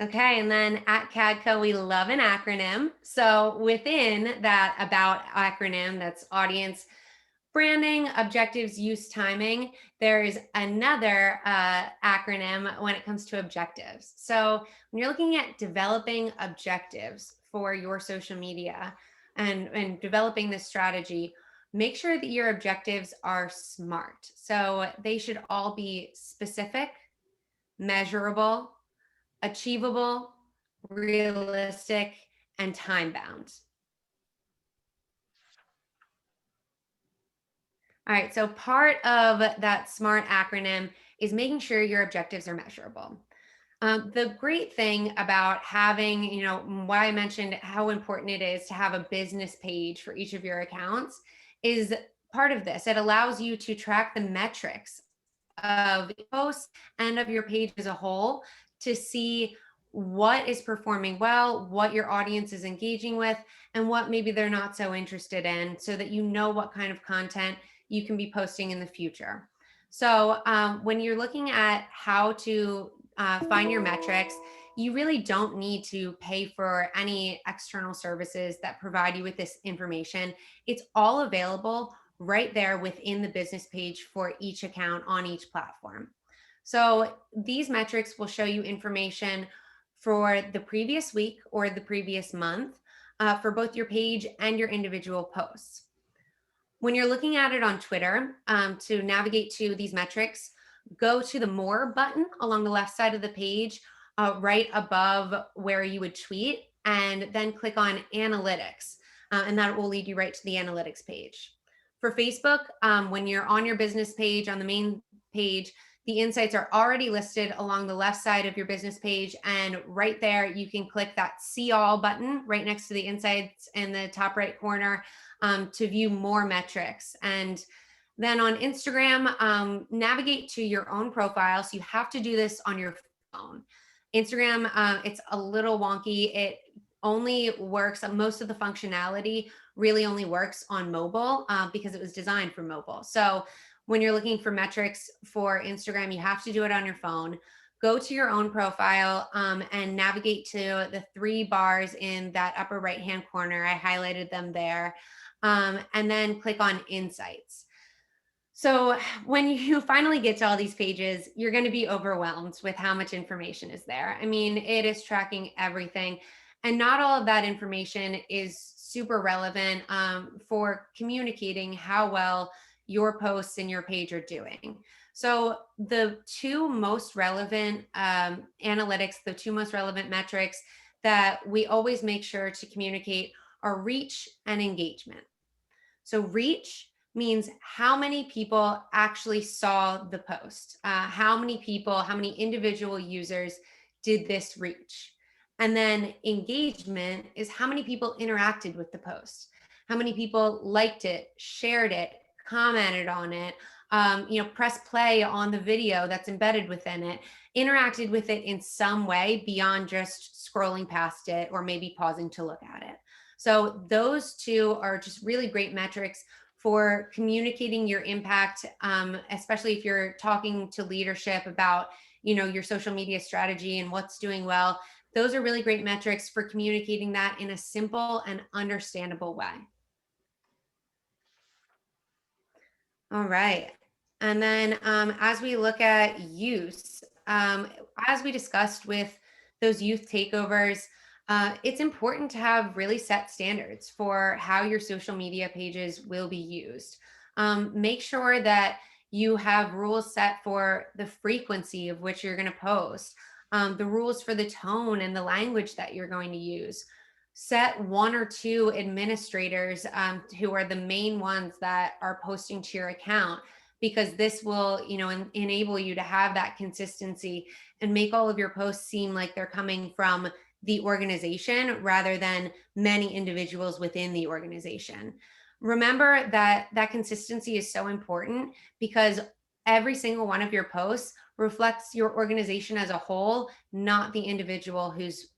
Okay, and then at CADCO, we love an acronym. So within that about acronym, that's audience, branding, objectives, use, timing, there's another acronym when it comes to objectives. So when you're looking at developing objectives for your social media and developing this strategy, make sure that your objectives are SMART. So they should all be specific, measurable, achievable, realistic, and time-bound. All right, so part of that SMART acronym is making sure your objectives are measurable. The great thing about having, why I mentioned how important it is to have a business page for each of your accounts is part of this. It allows you to track the metrics of posts and of your page as a whole to see what is performing well, what your audience is engaging with, and what maybe they're not so interested in, so that you know what kind of content you can be posting in the future. So when you're looking at how to find your metrics, you really don't need to pay for any external services that provide you with this information. It's all available right there within the business page for each account on each platform. So these metrics will show you information for the previous week or the previous month for both your page and your individual posts. When you're looking at it on Twitter, to navigate to these metrics, go to the More button along the left side of the page, right above where you would tweet, and then click on Analytics, and that will lead you right to the Analytics page. For Facebook, when you're on your business page, on the main page, the insights are already listed along the left side of your business page, and right there you can click that See All button right next to the insights in the top right corner to view more metrics. And then on Instagram, navigate to your own profile. So you have to do this on your phone. Instagram, it's a little wonky. It only works, most of the functionality really only works on mobile because it was designed for mobile. So when you're looking for metrics for Instagram, you have to do it on your phone. Go to your own profile and navigate to the 3 bars in that upper right-hand corner. I highlighted them there. And then click on Insights. So when you finally get to all these pages, you're going to be overwhelmed with how much information is there. I mean, it is tracking everything. And not all of that information is super relevant for communicating how well your posts and your page are doing. So the two most relevant analytics, the two most relevant metrics that we always make sure to communicate are reach and engagement. So reach means how many people actually saw the post, how many people, how many individual users did this reach. And then engagement is how many people interacted with the post, how many people liked it, shared it, commented on it, press play on the video that's embedded within it, interacted with it in some way beyond just scrolling past it or maybe pausing to look at it. So those two are just really great metrics for communicating your impact, especially if you're talking to leadership about, your social media strategy and what's doing well. Those are really great metrics for communicating that in a simple and understandable way. All right. And then as we look at use, as we discussed with those youth takeovers, it's important to have really set standards for how your social media pages will be used. Make sure that you have rules set for the frequency of which you're going to post, the rules for the tone and the language that you're going to use. Set one or two administrators who are the main ones that are posting to your account, because this will, enable you to have that consistency and make all of your posts seem like they're coming from the organization rather than many individuals within the organization. Remember that consistency is so important because every single one of your posts reflects your organization as a whole, not the individual who's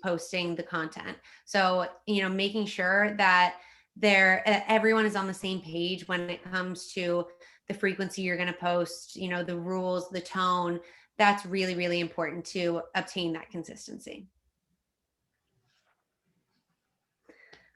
posting the content. So, making sure that everyone is on the same page when it comes to the frequency you're going to post, the rules, the tone, that's really, really important to obtain that consistency.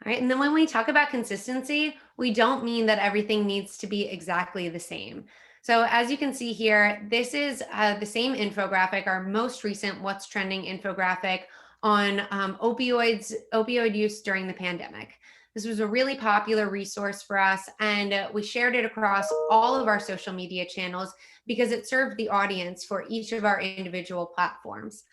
All right. And then when we talk about consistency, we don't mean that everything needs to be exactly the same. So as you can see here, this is the same infographic, our most recent What's Trending infographic on opioid use during the pandemic. This was a really popular resource for us, and we shared it across all of our social media channels because it served the audience for each of our individual platforms.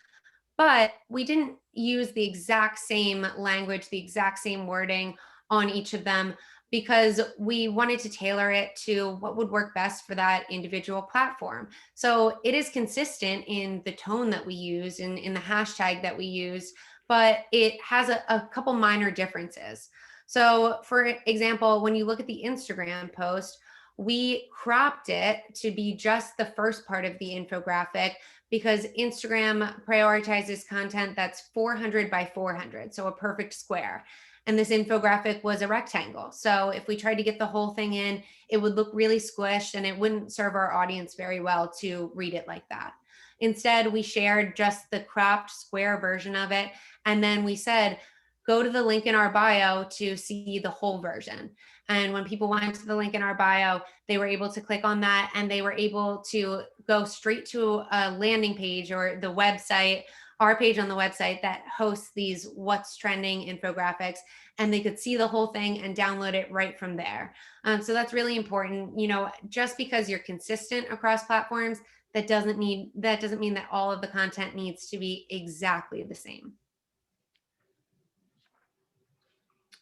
But we didn't use the exact same language, the exact same wording on each of them because we wanted to tailor it to what would work best for that individual platform. So it is consistent in the tone that we use and in the hashtag that we use, but it has a couple minor differences. So for example, when you look at the Instagram post, we cropped it to be just the first part of the infographic because Instagram prioritizes content that's 400 by 400, so a perfect square. And this infographic was a rectangle. So if we tried to get the whole thing in, it would look really squished and it wouldn't serve our audience very well to read it like that. Instead, we shared just the cropped square version of it. And then we said, go to the link in our bio to see the whole version. And when people went to the link in our bio, they were able to click on that and they were able to go straight to a landing page or the website, our page on the website that hosts these What's Trending infographics, and they could see the whole thing and download it right from there. So that's really important. Just because you're consistent across platforms, that doesn't mean that all of the content needs to be exactly the same.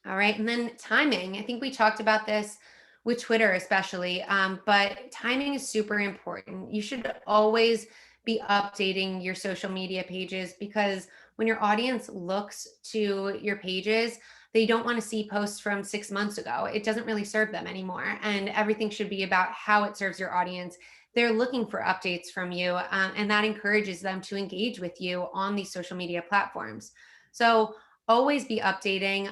All right, and then timing. I think we talked about this with Twitter especially, but timing is super important. You should always be updating your social media pages because when your audience looks to your pages, they don't want to see posts from 6 months ago. It doesn't really serve them anymore, and everything should be about how it serves your audience. They're looking for updates from you, and that encourages them to engage with you on these social media platforms. So always be updating.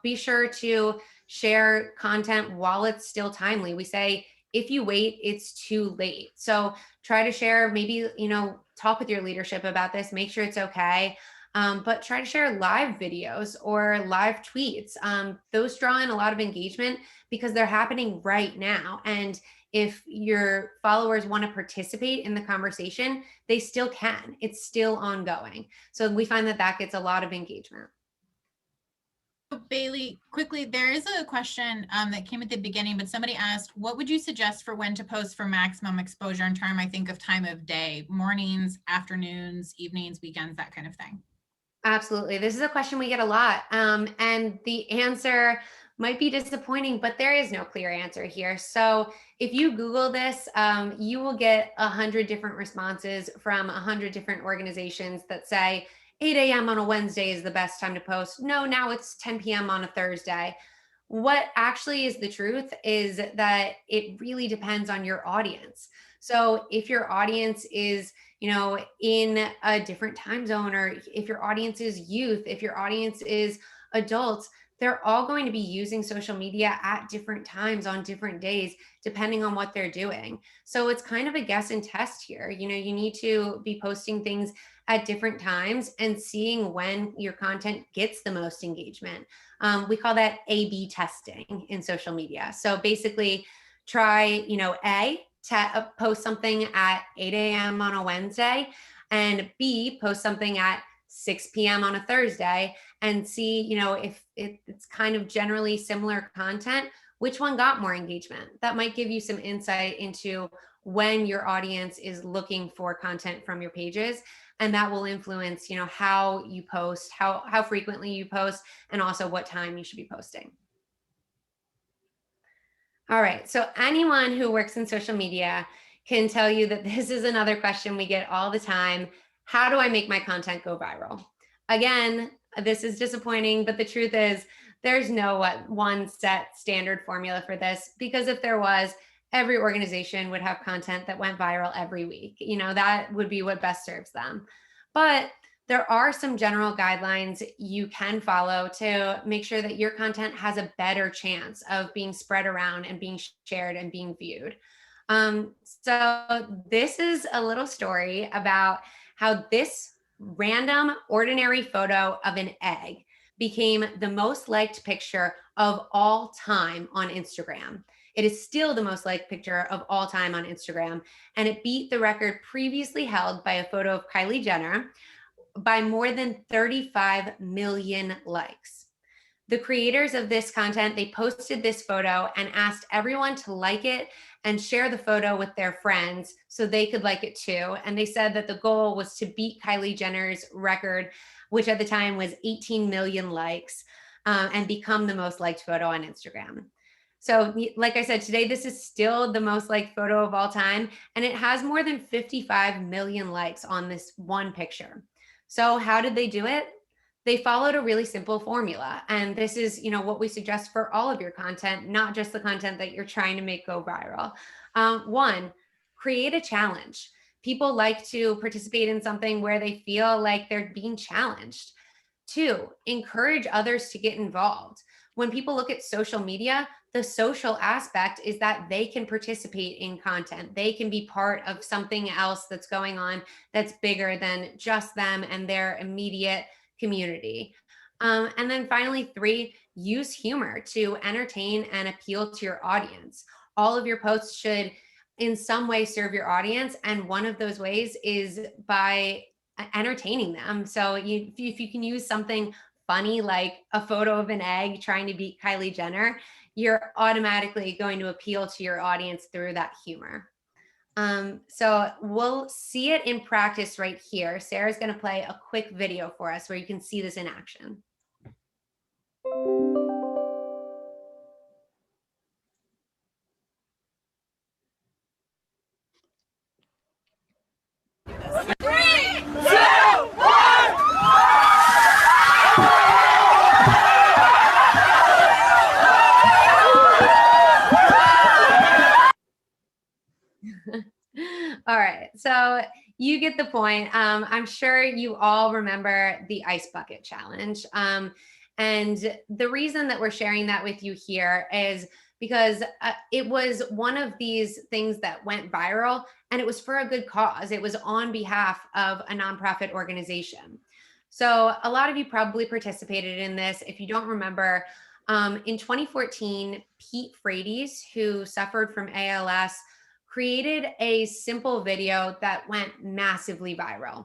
Be sure to share content while it's still timely. We say, if you wait, it's too late. So try to share, maybe, talk with your leadership about this, make sure it's okay. But try to share live videos or live tweets. Those draw in a lot of engagement because they're happening right now. And if your followers want to participate in the conversation, they still can. It's still ongoing. So we find that gets a lot of engagement. Bailey, quickly, there is a question that came at the beginning, but somebody asked, what would you suggest for when to post for maximum exposure in term, I think, of time of day, mornings, afternoons, evenings, weekends, that kind of thing? Absolutely. This is a question we get a lot. And the answer might be disappointing, but there is no clear answer here. So if you Google this, you will get 100 different responses from 100 different organizations that say 8 a.m. on a Wednesday is the best time to post. No, now it's 10 p.m. on a Thursday. What actually is the truth is that it really depends on your audience. So if your audience is in a different time zone, or if your audience is youth, if your audience is adults, they're all going to be using social media at different times on different days, depending on what they're doing. So it's kind of a guess and test here. You need to be posting things at different times and seeing when your content gets the most engagement. We call that A/B testing in social media. So basically, try, post something at 8 a.m. on a Wednesday, and B, post something at 6 p.m. on a Thursday, and see, if it's kind of generally similar content, which one got more engagement. That might give you some insight into when your audience is looking for content from your pages. And that will influence, how you post, how frequently you post, and also what time you should be posting. All right. So anyone who works in social media can tell you that this is another question we get all the time. How do I make my content go viral? Again, this is disappointing, but the truth is there's no one set standard formula for this, because if there was, every organization would have content that went viral every week. That would be what best serves them. But there are some general guidelines you can follow to make sure that your content has a better chance of being spread around and being shared and being viewed. So this is a little story about how this random ordinary photo of an egg became the most liked picture of all time on Instagram. It is still the most liked picture of all time on Instagram, and it beat the record previously held by a photo of Kylie Jenner by more than 35 million likes. The creators of this content, they posted this photo and asked everyone to like it and share the photo with their friends so they could like it too. And they said that the goal was to beat Kylie Jenner's record, which at the time was 18 million likes, and become the most liked photo on Instagram. So like I said, today, this is still the most liked photo of all time, and it has more than 55 million likes on this one picture. So how did they do it? They followed a really simple formula. And this is, what we suggest for all of your content, not just the content that you're trying to make go viral. One, create a challenge. People like to participate in something where they feel like they're being challenged. Two, encourage others to get involved. When people look at social media, the social aspect is that they can participate in content. They can be part of something else that's going on that's bigger than just them and their immediate community. And then finally, three, use humor to entertain and appeal to your audience. All of your posts should in some way serve your audience. And one of those ways is by entertaining them. So if you can use something funny, like a photo of an egg trying to beat Kylie Jenner, you're automatically going to appeal to your audience through that humor. So we'll see it in practice right here. Sarah's going to play a quick video for us where you can see this in action. All right, so you get the point. I'm sure you all remember the ice bucket challenge. And the reason that we're sharing that with you here is because it was one of these things that went viral, and it was for a good cause. It was on behalf of a nonprofit organization. So a lot of you probably participated in this. If you don't remember, in 2014, Pete Frates, who suffered from ALS, created a simple video that went massively viral.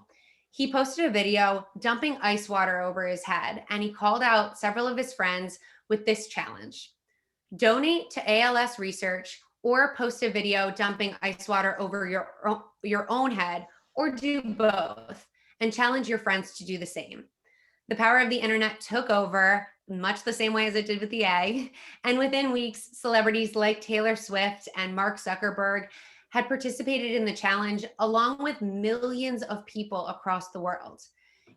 He posted a video dumping ice water over his head, and he called out several of his friends with this challenge: donate to ALS research, or post a video dumping ice water over your own head, or do both, and challenge your friends to do the same. The power of the internet took over, much the same way as it did with the egg. And within weeks, celebrities like Taylor Swift and Mark Zuckerberg had participated in the challenge, along with millions of people across the world.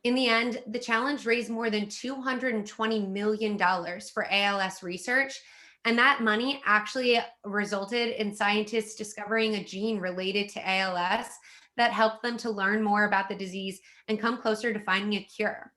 In the end, the challenge raised more than $220 million for ALS research. And that money actually resulted in scientists discovering a gene related to ALS that helped them to learn more about the disease and come closer to finding a cure.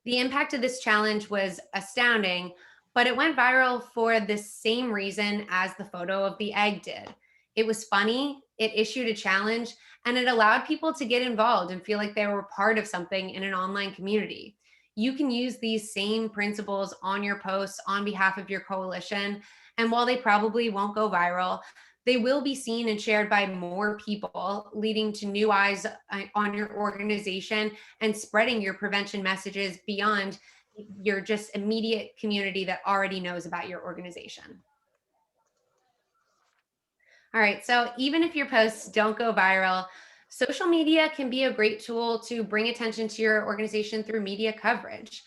The impact of this challenge was astounding, but it went viral for the same reason as the photo of the egg did. It was funny, it issued a challenge, and it allowed people to get involved and feel like they were part of something in an online community. You can use these same principles on your posts on behalf of your coalition. And while they probably won't go viral, they will be seen and shared by more people, leading to new eyes on your organization and spreading your prevention messages beyond your just immediate community that already knows about your organization. All right, so even if your posts don't go viral, social media can be a great tool to bring attention to your organization through media coverage.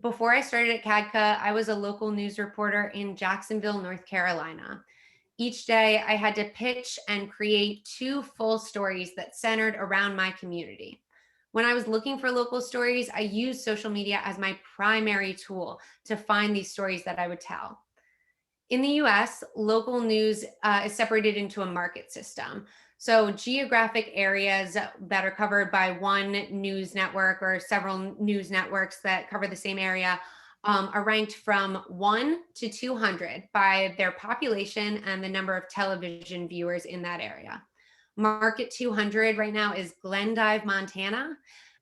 Before I started at CADCA, I was a local news reporter in Jacksonville, North Carolina. Each day, I had to pitch and create 2 full stories that centered around my community. When I was looking for local stories, I used social media as my primary tool to find these stories that I would tell. In the US, local news is separated into a market system. So, geographic areas that are covered by one news network or several news networks that cover the same area are ranked from 1 to 200 by their population and the number of television viewers in that area. Market 200 right now is Glendive, Montana,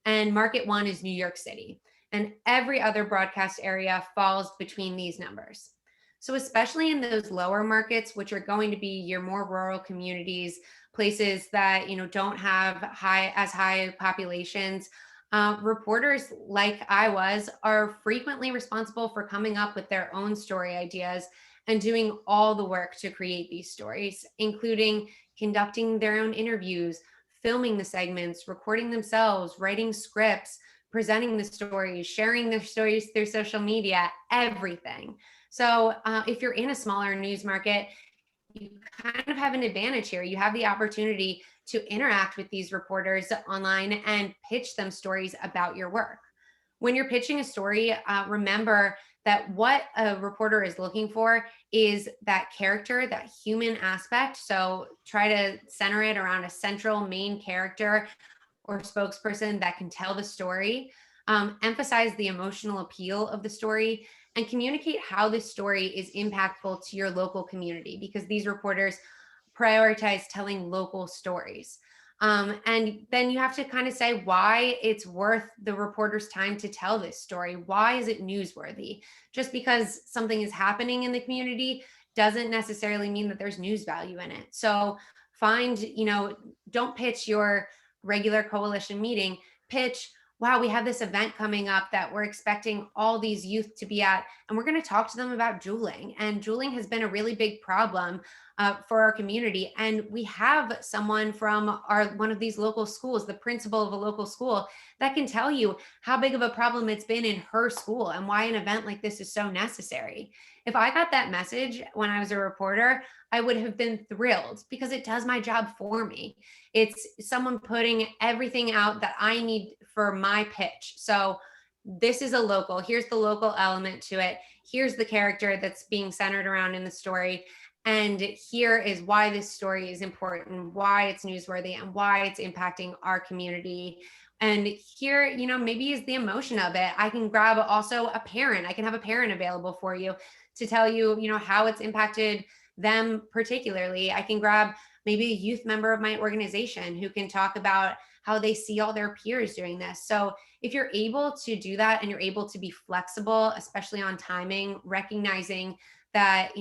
and Market 1 is New York City. And every other broadcast area falls between these numbers. So, especially in those lower markets, which are going to be your more rural communities, places that don't have high populations, reporters like I was are frequently responsible for coming up with their own story ideas and doing all the work to create these stories, including conducting their own interviews, filming the segments, recording themselves, writing scripts, presenting the stories, sharing the stories through social media, everything. So if you're in a smaller news market, you kind of have an advantage here. You have the opportunity to interact with these reporters online and pitch them stories about your work. When you're pitching a story, remember that what a reporter is looking for is that character, that human aspect. So try to center it around a central main character or spokesperson that can tell the story. Emphasize the emotional appeal of the story, and communicate how this story is impactful to your local community, because these reporters prioritize telling local stories. And then you have to kind of say why it's worth the reporter's time to tell this story. Why is it newsworthy? Just because something is happening in the community doesn't necessarily mean that there's news value in it. So don't pitch your regular coalition meeting, pitch, wow, we have this event coming up that we're expecting all these youth to be at, and we're going to talk to them about juuling. And juuling has been a really big problem for our community. And we have someone from one of these local schools, the principal of a local school, that can tell you how big of a problem it's been in her school and why an event like this is so necessary. If I got that message when I was a reporter, I would have been thrilled, because it does my job for me. It's someone putting everything out that I need for my pitch. So this is a local, here's the local element to it. Here's the character that's being centered around in the story. And here is why this story is important, why it's newsworthy, and why it's impacting our community. And here, maybe is the emotion of it. I can grab also a parent. I can have a parent available for you to tell you, how it's impacted them particularly. I can grab maybe a youth member of my organization who can talk about how they see all their peers doing this. So if you're able to do that and you're able to be flexible, especially on timing, recognizing that,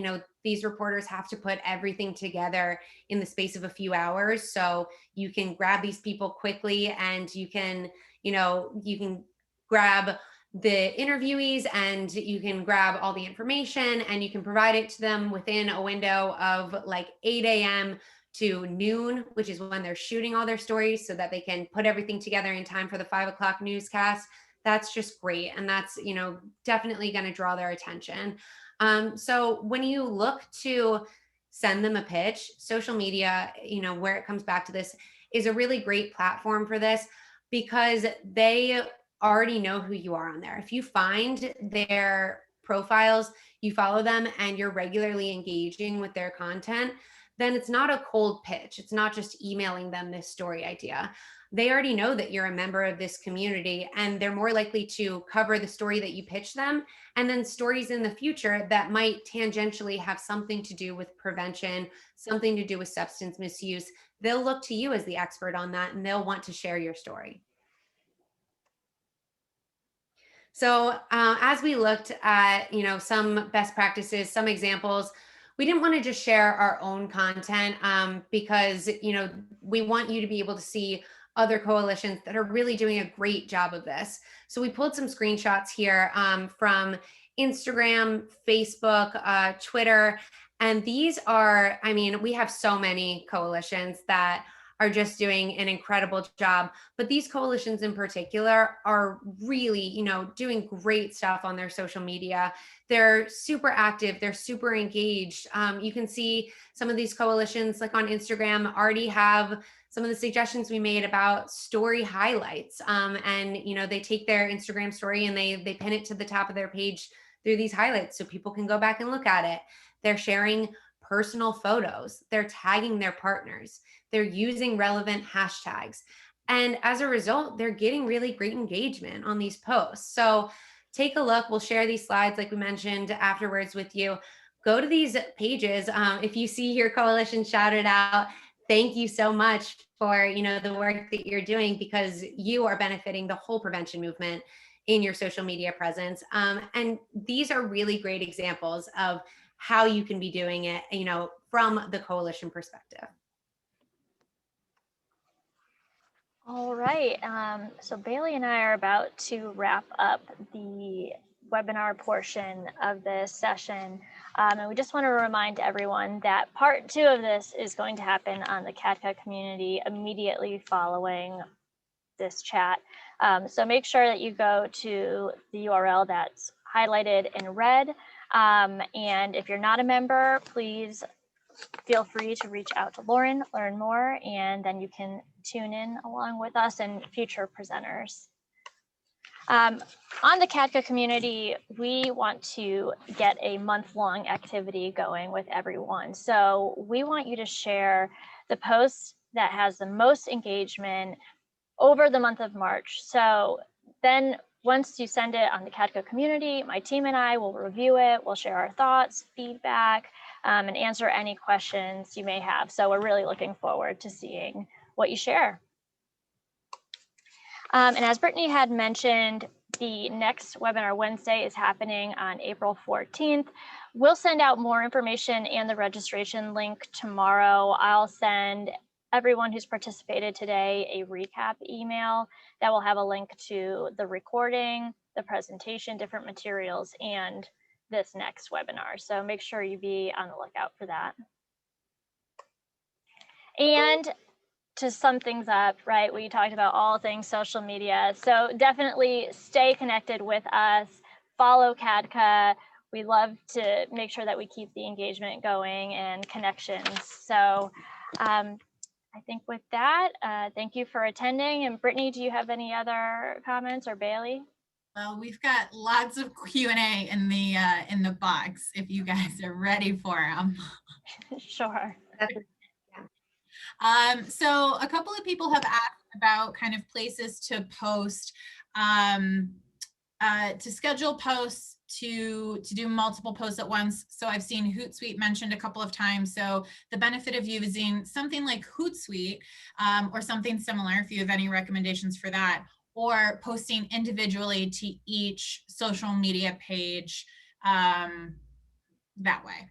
these reporters have to put everything together in the space of a few hours. So you can grab these people quickly and you can, you know, you can grab the interviewees and you can grab all the information and you can provide it to them within a window of like 8 a.m. to noon, which is when they're shooting all their stories, so that they can put everything together in time for the 5 o'clock newscast. That's just great. And that's, you know, definitely going to draw their attention. So when you look to send them a pitch, social media, you know, where it comes back to this, is a really great platform for this, because they already know who you are on there. If you find their profiles, you follow them, and you're regularly engaging with their content, then it's not a cold pitch. It's not just emailing them this story idea. They already know that you're a member of this community, and they're more likely to cover the story that you pitch them, and then stories in the future that might tangentially have something to do with prevention, something to do with substance misuse. They'll look to you as the expert on that, and they'll want to share your story. So as we looked at, you know, some best practices, some examples, we didn't want to just share our own content because, you know, we want you to be able to see other coalitions that are really doing a great job of this. So we pulled some screenshots here from Instagram, Facebook, Twitter. And these are, I mean, we have so many coalitions that are just doing an incredible job. But these coalitions in particular are really, you know, doing great stuff on their social media. They're super active. They're super engaged. You can see some of these coalitions, like on Instagram, already have some of the suggestions we made about story highlights. And, you know, they take their Instagram story and they pin it to the top of their page through these highlights so people can go back and look at it. They're sharing personal photos. They're tagging their partners. They're using relevant hashtags. And as a result, they're getting really great engagement on these posts. So take a look. We'll share these slides, like we mentioned, afterwards with you. Go to these pages. If you see your coalition shouted out, thank you so much for, you know, the work that you're doing, because you are benefiting the whole prevention movement in your social media presence. And these are really great examples of how you can be doing it, you know, from the coalition perspective. All right, so Bailey and I are about to wrap up the webinar portion of this session. And we just want to remind everyone that part 2 of this is going to happen on the CATCA community immediately following this chat. So make sure that you go to the URL that's highlighted in red. And if you're not a member, please feel free to reach out to Lauren, learn more, and then you can tune in along with us and future presenters. On the CATCA community, we want to get a month-long activity going with everyone. So we want you to share the post that has the most engagement over the month of March. So then once you send it on the CATCA community, my team and I will review it. We'll share our thoughts, feedback, and answer any questions you may have. So we're really looking forward to seeing what you share. And as Brittany had mentioned, the next webinar Wednesday is happening on April 14th. We'll send out more information and the registration link tomorrow. I'll send everyone who's participated today a recap email that will have a link to the recording, the presentation, different materials, and this next webinar. So make sure you be on the lookout for that. And to sum things up, right, we talked about all things social media. So definitely stay connected with us, follow CADCA. We love to make sure that we keep the engagement going and connections. So I think with that, thank you for attending. And Brittany, do you have any other comments, or Bailey? Well, we've got lots of Q&A in the box if you guys are ready for them. Sure. So a couple of people have asked about kind of places to post, to schedule posts, to do multiple posts at once. So I've seen Hootsuite mentioned a couple of times. So the benefit of using something like Hootsuite or something similar, if you have any recommendations for that, or posting individually to each social media page that way.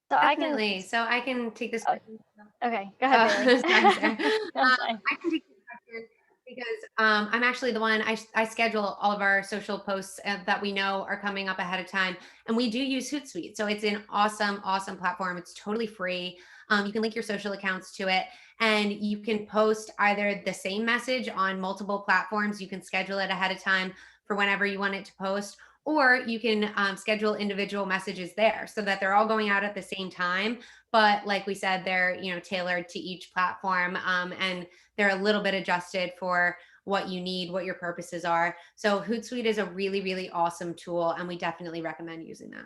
So Definitely. I can take this question. Okay, go ahead, Bailey. Sorry, Sarah. I I can take this question. Because I'm actually the one, I schedule all of our social posts that we know are coming up ahead of time. And we do use Hootsuite. So it's an awesome, awesome platform. It's totally free. You can link your social accounts to it, and you can post either the same message on multiple platforms. You can schedule it ahead of time for whenever you want it to post, or you can schedule individual messages there so that they're all going out at the same time. But like we said, they're, tailored to each platform. And they're a little bit adjusted for what you need, what your purposes are. So Hootsuite is a really, really awesome tool, and we definitely recommend using that.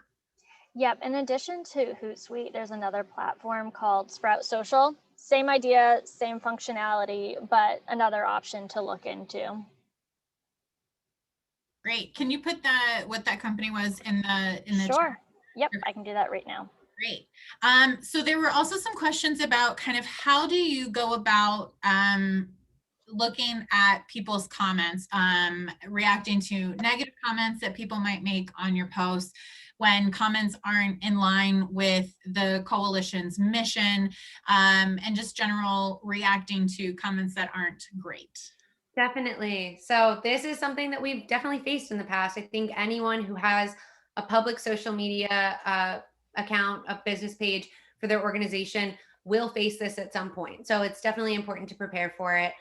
Yep. In addition to Hootsuite, there's another platform called Sprout Social. Same idea, same functionality, but another option to look into. Great. Can you put what that company was in the chat? Sure. Yep, I can do that right now. Great. So there were also some questions about kind of how do you go about looking at people's comments, reacting to negative comments that people might make on your posts when comments aren't in line with the coalition's mission, and just general reacting to comments that aren't great. Definitely. So this is something that we've definitely faced in the past. I think anyone who has a public social media account, a business page for their organization will face this at some point. So it's definitely important to prepare for it.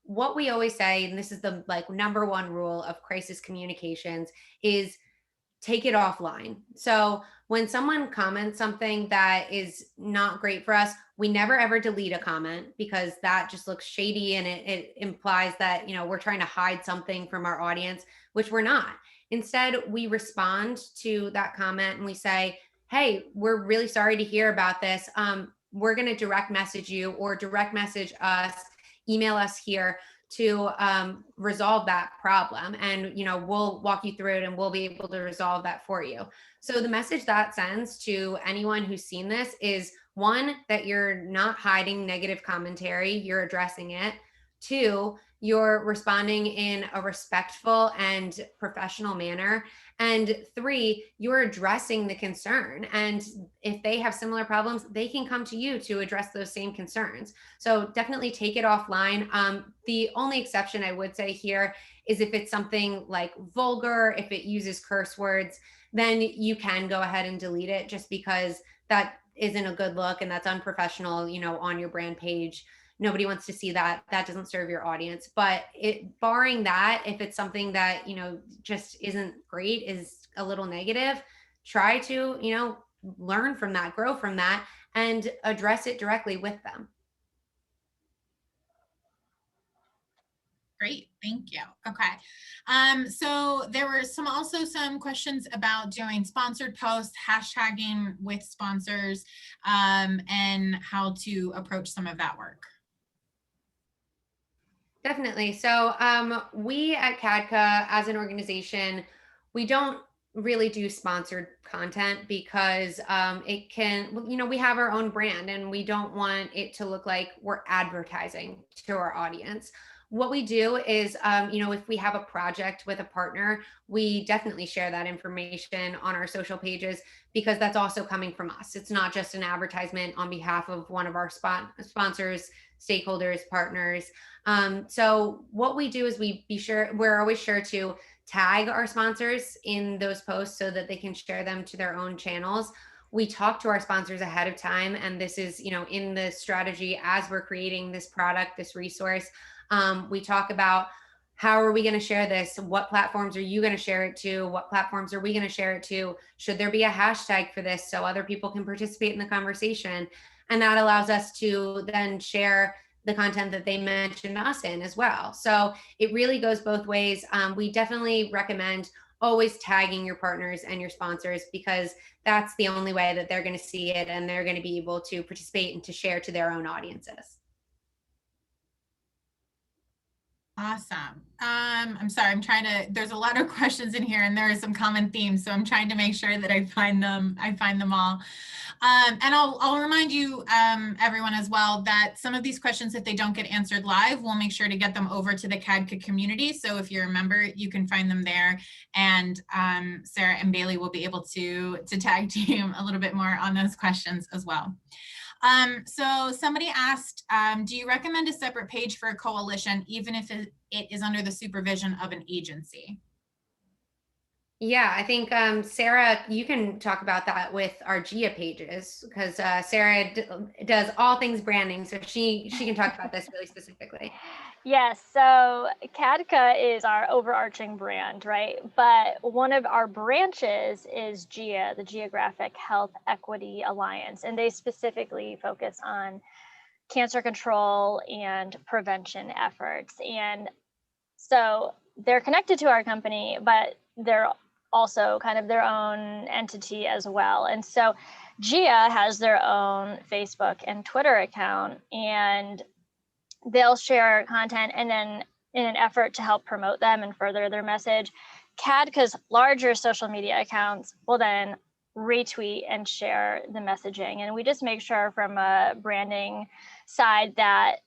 What we always say, and this is the number one rule of crisis communications, is take it offline. So when someone comments something that is not great for us, we never ever delete a comment, because that just looks shady, and it implies that, we're trying to hide something from our audience, which we're not. Instead, we respond to that comment and we say, hey, we're really sorry to hear about this. We're going to direct message you, or direct message us, email us here to resolve that problem, and we'll walk you through it, and we'll be able to resolve that for you. So the message that sends to anyone who's seen this is, one, that you're not hiding negative commentary, you're addressing it. Two, you're responding in a respectful and professional manner. And three, you're addressing the concern. And if they have similar problems, they can come to you to address those same concerns. So definitely take it offline. The only exception I would say here is if it's something like vulgar, if it uses curse words, then you can go ahead and delete it, just because that isn't a good look and that's unprofessional, on your brand page. Nobody wants to see that. That doesn't serve your audience. But barring that, if it's something that, just isn't great, is a little negative, try to, learn from that, grow from that, and address it directly with them. Great, thank you. Okay, so there were also some questions about doing sponsored posts, hashtagging with sponsors, and how to approach some of that work. Definitely. So we at CADCA, as an organization, we don't really do sponsored content, because it can, we have our own brand, and we don't want it to look like we're advertising to our audience. What we do is, if we have a project with a partner, we definitely share that information on our social pages, because that's also coming from us. It's not just an advertisement on behalf of one of our sponsors, stakeholders, partners. So what we do is we're always sure to tag our sponsors in those posts so that they can share them to their own channels. We talk to our sponsors ahead of time, and this is, in the strategy as we're creating this product, this resource. We talk about, how are we going to share this? What platforms are you going to share it to? What platforms are we going to share it to? Should there be a hashtag for this so other people can participate in the conversation? And that allows us to then share the content that they mentioned us in as well. So it really goes both ways. We definitely recommend always tagging your partners and your sponsors, because that's the only way that they're going to see it, and they're going to be able to participate and to share to their own audiences. Awesome. I'm sorry, there's a lot of questions in here, and there are some common themes, so I'm trying to make sure that I find them all. And I'll remind you, everyone as well, that some of these questions, if they don't get answered live, we'll make sure to get them over to the CADCA community. So if you're a member, you can find them there. And Sarah and Bailey will be able to tag team a little bit more on those questions as well. So somebody asked, do you recommend a separate page for a coalition, even if it is under the supervision of an agency? Yeah, I think Sarah, you can talk about that with our GIA pages, because Sarah does all things branding, so she can talk about this really specifically. Yes, so CADCA is our overarching brand, right? But one of our branches is GIA, the Geographic Health Equity Alliance, and they specifically focus on cancer control and prevention efforts. And so they're connected to our company, but they're also kind of their own entity as well. And so GIA has their own Facebook and Twitter account, and they'll share content, and then in an effort to help promote them and further their message, CADCA's larger social media accounts will then retweet and share the messaging. And we just make sure from a branding side that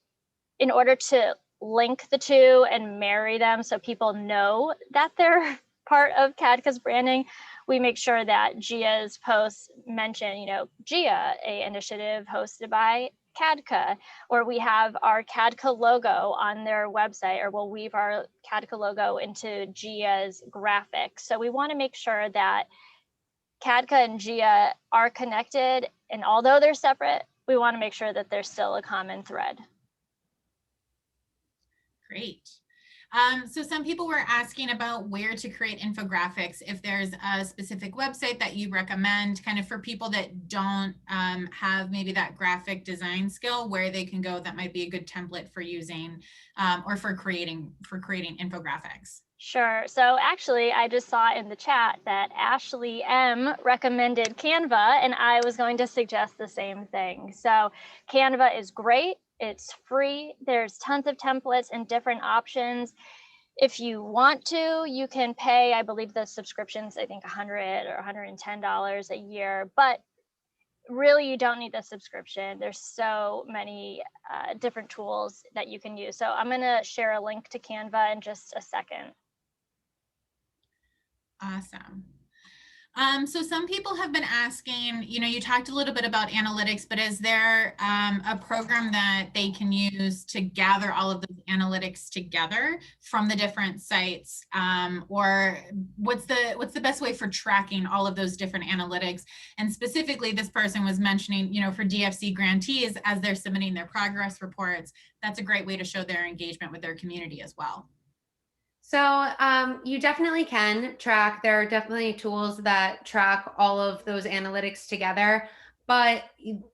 in order to link the two and marry them so people know that they're part of CADCA's branding, we make sure that GIA's posts mention, GIA, a initiative hosted by CADCA, or we have our CADCA logo on their website, or we'll weave our CADCA logo into GIA's graphics. So we want to make sure that CADCA and GIA are connected, and although they're separate, we want to make sure that there's still a common thread. Great. So some people were asking about where to create infographics, if there's a specific website that you recommend, kind of for people that don't have maybe that graphic design skill, where they can go that might be a good template for using or for creating infographics. Sure. So actually, I just saw in the chat that Ashley M recommended Canva, and I was going to suggest the same thing. So Canva is great. It's free. There's tons of templates and different options. If you want to, you can pay, I believe the subscription's, I think $100 or $110 a year, but really you don't need the subscription. There's so many different tools that you can use. So I'm going to share a link to Canva in just a second. Awesome. So some people have been asking, you talked a little bit about analytics, but is there a program that they can use to gather all of those analytics together from the different sites? Or what's the best way for tracking all of those different analytics? And specifically, this person was mentioning, for DFC grantees, as they're submitting their progress reports, that's a great way to show their engagement with their community as well. So you definitely can track. There are definitely tools that track all of those analytics together, but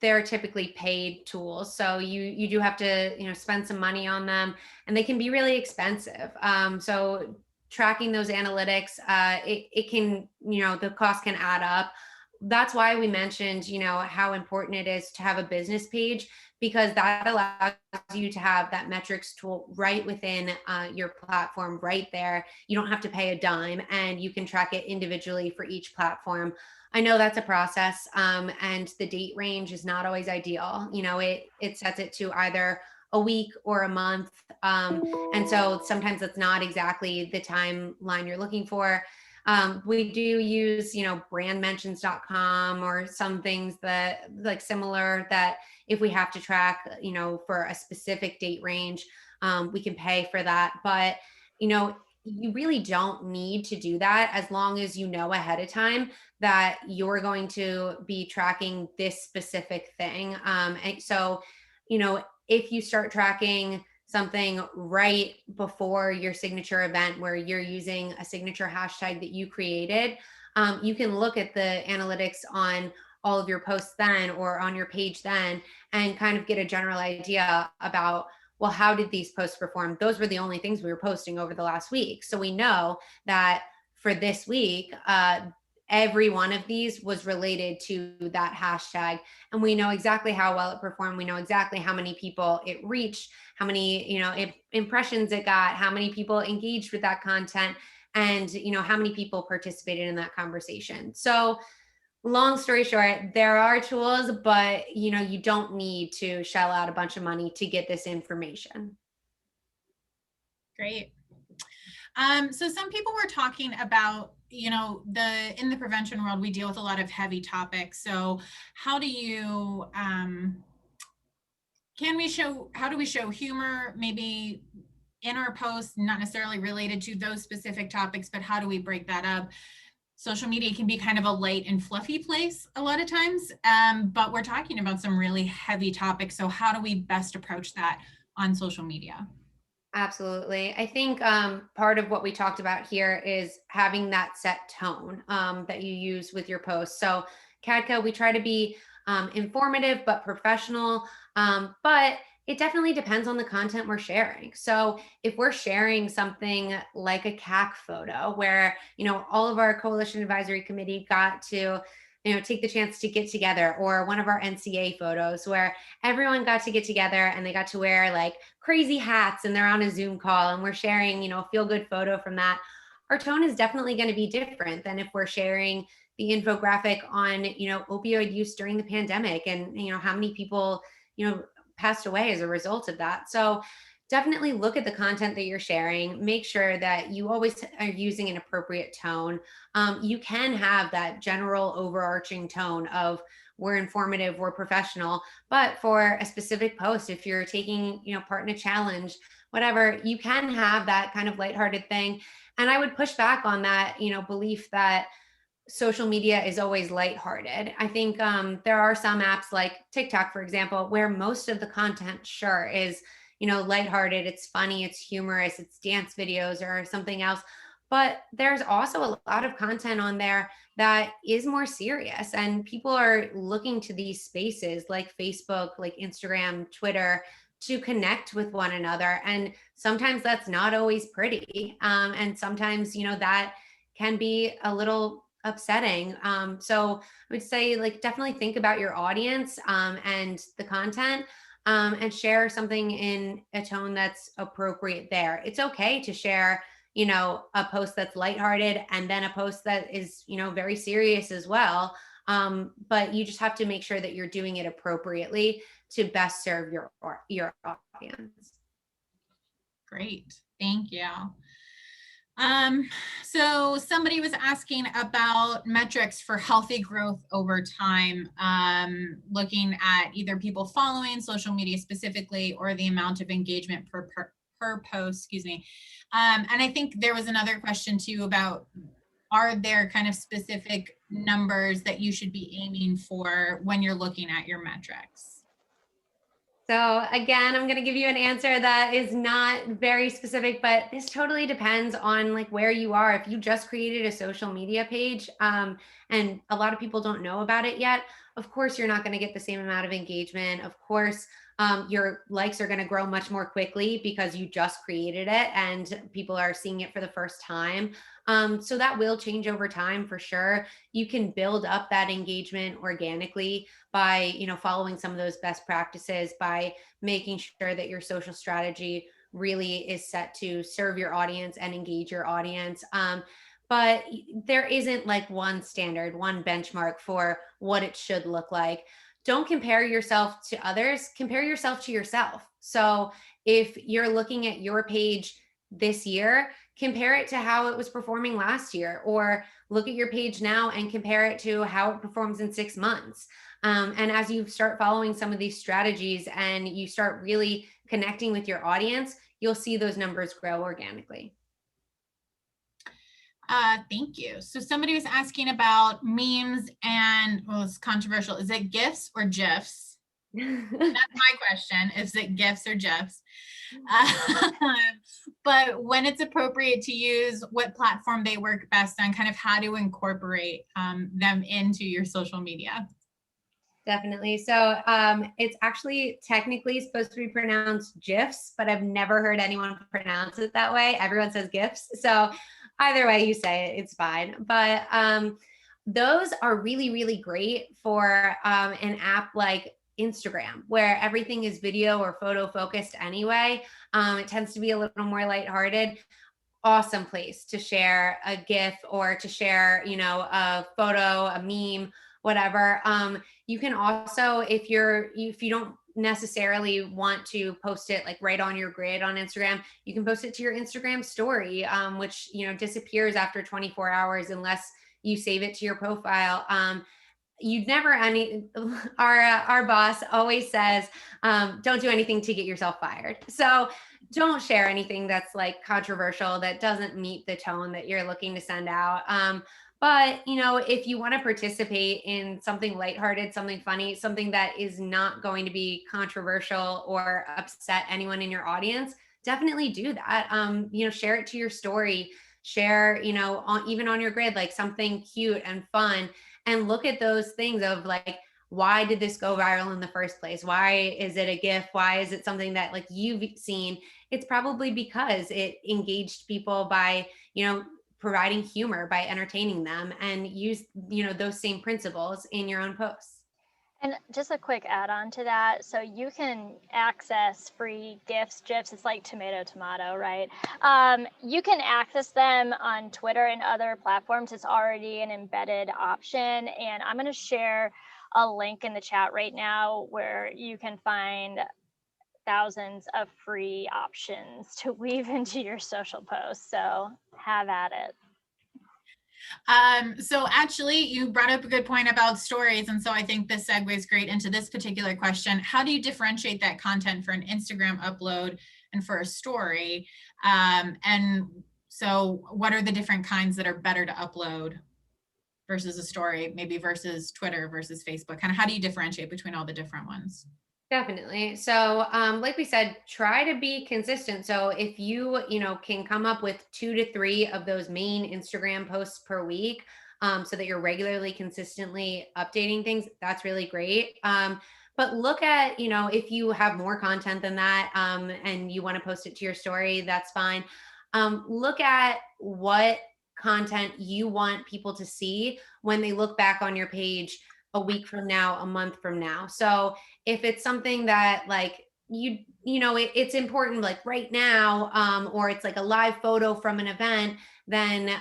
they're typically paid tools. So you do have to spend some money on them, and they can be really expensive. So tracking those analytics, it can, the cost can add up. That's why we mentioned, how important it is to have a business page, because that allows you to have that metrics tool right within your platform right there. You don't have to pay a dime, and you can track it individually for each platform. I know that's a process, and the date range is not always ideal. It sets it to either a week or a month. And so sometimes it's not exactly the timeline you're looking for. We do use, brandmentions.com or some things that like similar, that if we have to track, for a specific date range, we can pay for that. But, you really don't need to do that as long as you know ahead of time that you're going to be tracking this specific thing. And so, if you start tracking something right before your signature event where you're using a signature hashtag that you created, you can look at the analytics on all of your posts then, or on your page then, and kind of get a general idea about, well, how did these posts perform? Those were the only things we were posting over the last week. So we know that for this week, every one of these was related to that hashtag, and we know exactly how well it performed. We know exactly how many people it reached, how many impressions it got, how many people engaged with that content, and how many people participated in that conversation. So long story short, there are tools, but you don't need to shell out a bunch of money to get this information. Great. So some people were talking about, in the prevention world, we deal with a lot of heavy topics. So how do you, how do we show humor, maybe in our posts, not necessarily related to those specific topics, but how do we break that up? Social media can be kind of a light and fluffy place a lot of times, but we're talking about some really heavy topics. So how do we best approach that on social media? Absolutely. I think part of what we talked about here is having that set tone that you use with your posts. So, Kadka, we try to be informative but professional, but it definitely depends on the content we're sharing. So, if we're sharing something like a CAC photo where, all of our Coalition Advisory Committee got to take the chance to get together, or one of our NCA photos where everyone got to get together and they got to wear like crazy hats and they're on a Zoom call and we're sharing, a feel good photo from that. Our tone is definitely going to be different than if we're sharing the infographic on, opioid use during the pandemic and, how many people, passed away as a result of that. So definitely look at the content that you're sharing. Make sure that you always are using an appropriate tone. You can have that general overarching tone of we're informative, we're professional, but for a specific post, if you're taking, part in a challenge, whatever, you can have that kind of lighthearted thing. And I would push back on that, belief that social media is always lighthearted. I think there are some apps like TikTok, for example, where most of the content, sure, is lighthearted. It's funny, it's humorous, it's dance videos or something else. But there's also a lot of content on there that is more serious, and people are looking to these spaces like Facebook, like Instagram, Twitter, to connect with one another. And sometimes that's not always pretty, and sometimes that can be a little upsetting. So I would say, like, definitely think about your audience and the content, and share something in a tone that's appropriate there. It's okay to share, a post that's lighthearted and then a post that is, very serious as well. But you just have to make sure that you're doing it appropriately to best serve your audience. Great, thank you. So somebody was asking about metrics for healthy growth over time, looking at either people following social media specifically or the amount of engagement per post, excuse me. And I think there was another question too about, are there kind of specific numbers that you should be aiming for when you're looking at your metrics? So again, I'm going to give you an answer that is not very specific, but this totally depends on like where you are. If you just created a social media page, and a lot of people don't know about it yet, of course, you're not going to get the same amount of engagement. Of course, your likes are going to grow much more quickly because you just created it and people are seeing it for the first time. So that will change over time for sure. You can build up that engagement organically by, following some of those best practices, by making sure that your social strategy really is set to serve your audience and engage your audience. But there isn't like one standard, one benchmark for what it should look like. Don't compare yourself to others, compare yourself to yourself. So if you're looking at your page this year, compare it to how it was performing last year, or look at your page now and compare it to how it performs in 6 months. And as you start following some of these strategies and you start really connecting with your audience, you'll see those numbers grow organically. Thank you. So somebody was asking about memes and, well, it's controversial. Is it GIFs or GIFs? That's my question. Is it GIFs or GIFs? But when it's appropriate to use, what platform they work best on, kind of how to incorporate them into your social media. Definitely. So it's actually technically supposed to be pronounced GIFs, but I've never heard anyone pronounce it that way. Everyone says GIFs. So either way you say it, it's fine. But those are really, really great for an app like Instagram, where everything is video or photo focused anyway. It tends to be a little more lighthearted. Awesome place to share a GIF or to share, a photo, a meme, whatever. You can also, if you don't necessarily want to post it like right on your grid on Instagram, you can post it to your Instagram story, which, disappears after 24 hours unless you save it to your profile. You'd never our boss always says, don't do anything to get yourself fired. So don't share anything that's like controversial, that doesn't meet the tone that you're looking to send out. But if you want to participate in something lighthearted, something funny, something that is not going to be controversial or upset anyone in your audience, definitely do that. Share it to your story, share, even on your grid, like something cute and fun, and look at those things of like, why did this go viral in the first place? Why is it a GIF? Why is it something that like you've seen? It's probably because it engaged people by, providing humor, by entertaining them, and use, those same principles in your own posts. And just a quick add-on to that. So you can access free GIFs, GIFs, it's like tomato, right? You can access them on Twitter and other platforms. It's already an embedded option. And I'm going to share a link in the chat right now where you can find thousands of free options to weave into your social posts. So have at it. So actually, you brought up a good point about stories. And so I think this segues great into this particular question. How do you differentiate that content for an Instagram upload and for a story? And so what are the different kinds that are better to upload versus a story, maybe versus Twitter versus Facebook? Kind of how do you differentiate between all the different ones? Definitely. So, like we said, try to be consistent. So if you, can come up with 2 to 3 of those main Instagram posts per week, so that you're regularly, consistently updating things, that's really great. But look at, if you have more content than that, and you want to post it to your story, that's fine. Look at what content you want people to see when they look back on your page a week from now, a month from now. So if it's something that like it's important like right now, or it's like a live photo from an event, then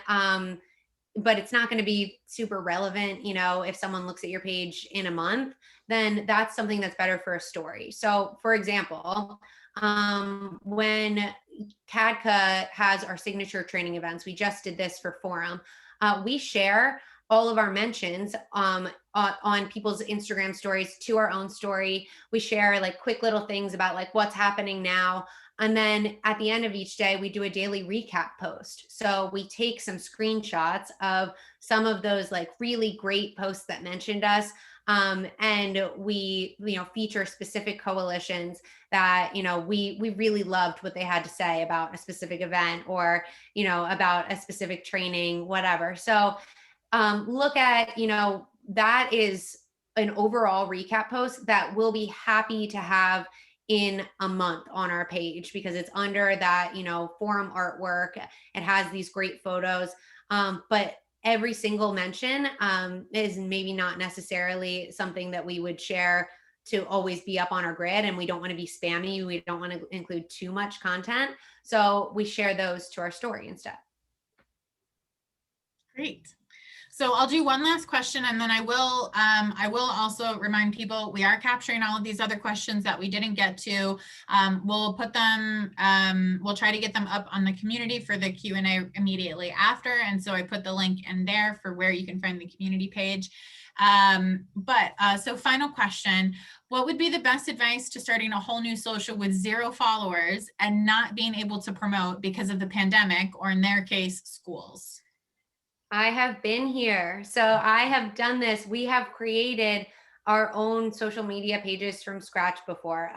but it's not going to be super relevant, if someone looks at your page in a month, then that's something that's better for a story. So for example, when CADCA has our signature training events, we just did this for Forum. We share all of our mentions on people's Instagram stories to our own story. We share like quick little things about like what's happening now. And then at the end of each day, we do a daily recap post. So we take some screenshots of some of those like really great posts that mentioned us. And we, feature specific coalitions that, we really loved what they had to say about a specific event or, about a specific training, whatever. So look at, that is an overall recap post that we'll be happy to have in a month on our page because it's under that, forum artwork. It has these great photos. But every single mention is maybe not necessarily something that we would share to always be up on our grid, and we don't want to be spammy. We don't want to include too much content. So we share those to our story instead. Great. So I'll do one last question, and then I will also remind people we are capturing all of these other questions that we didn't get to. We'll put them, we'll try to get them up on the community for the Q&A immediately after. And so I put the link in there for where you can find the community page. So final question, what would be the best advice to starting a whole new social with 0 followers and not being able to promote because of the pandemic, or in their case, schools? I have been here. So I have done this. We have created our own social media pages from scratch before.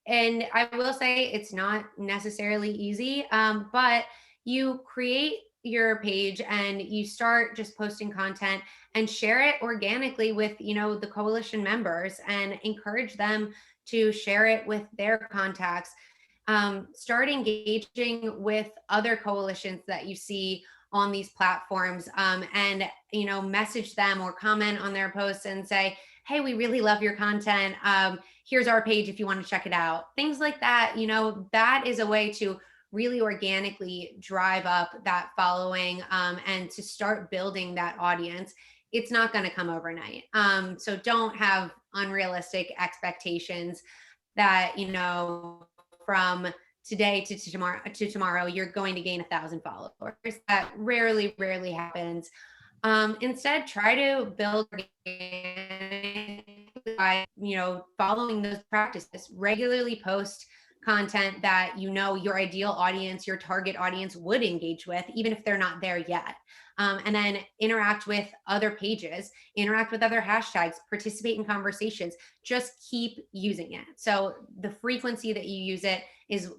And I will say it's not necessarily easy, but you create your page and you start just posting content and share it organically with, the coalition members and encourage them to share it with their contacts. Start engaging with other coalitions that you see on these platforms, and message them or comment on their posts and say, hey, we really love your content, here's our page if you want to check it out. Things like that. That is a way to really organically drive up that following, and to start building that audience. it's not going to come overnight. So don't have unrealistic expectations that, from today to tomorrow, you're going to gain 1,000 followers. That rarely happens. Instead, try to build by, following those practices. Regularly post content that your ideal audience, your target audience would engage with, even if they're not there yet. And then interact with other pages, interact with other hashtags, participate in conversations, just keep using it. So the frequency that you use it is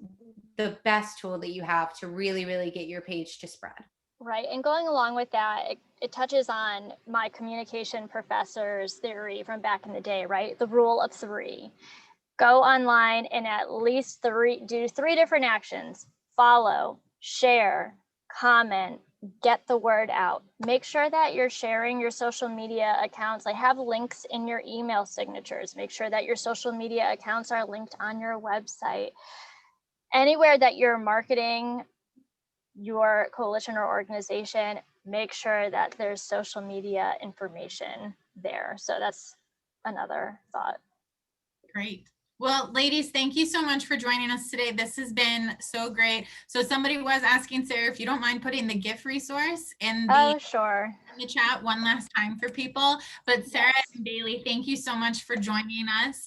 the best tool that you have to really get your page to spread. Right. And going along with that, it touches on my communication professor's theory from back in the day, right? The rule of 3. Go online and at least do 3 different actions: follow, share, comment, get the word out. Make sure that you're sharing your social media accounts. Like, have links in your email signatures. Make sure that your social media accounts are linked on your website. Anywhere that you're marketing your coalition or organization, make sure that there's social media information there. So that's another thought. Great. Well, ladies, thank you so much for joining us today. This has been so great. So somebody was asking, Sarah, if you don't mind putting the GIF resource in Sure. in the chat one last time for people. But Sarah and Bailey, thank you so much for joining us.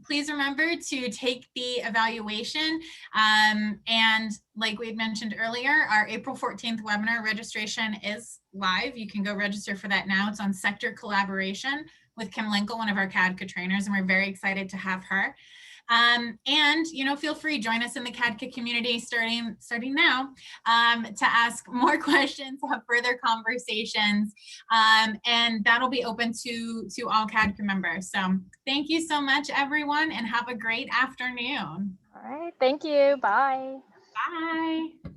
Please remember to take the evaluation. And like we had mentioned earlier, our April 14th webinar registration is live. You can go register for that now. It's on sector collaboration with Kim Linkle, one of our CADCA trainers, and we're very excited to have her. And feel free, join us in the CADCA community starting now to ask more questions, have further conversations, and that'll be open to all CADCA members. So thank you so much, everyone, and have a great afternoon. All right. Thank you. Bye. Bye.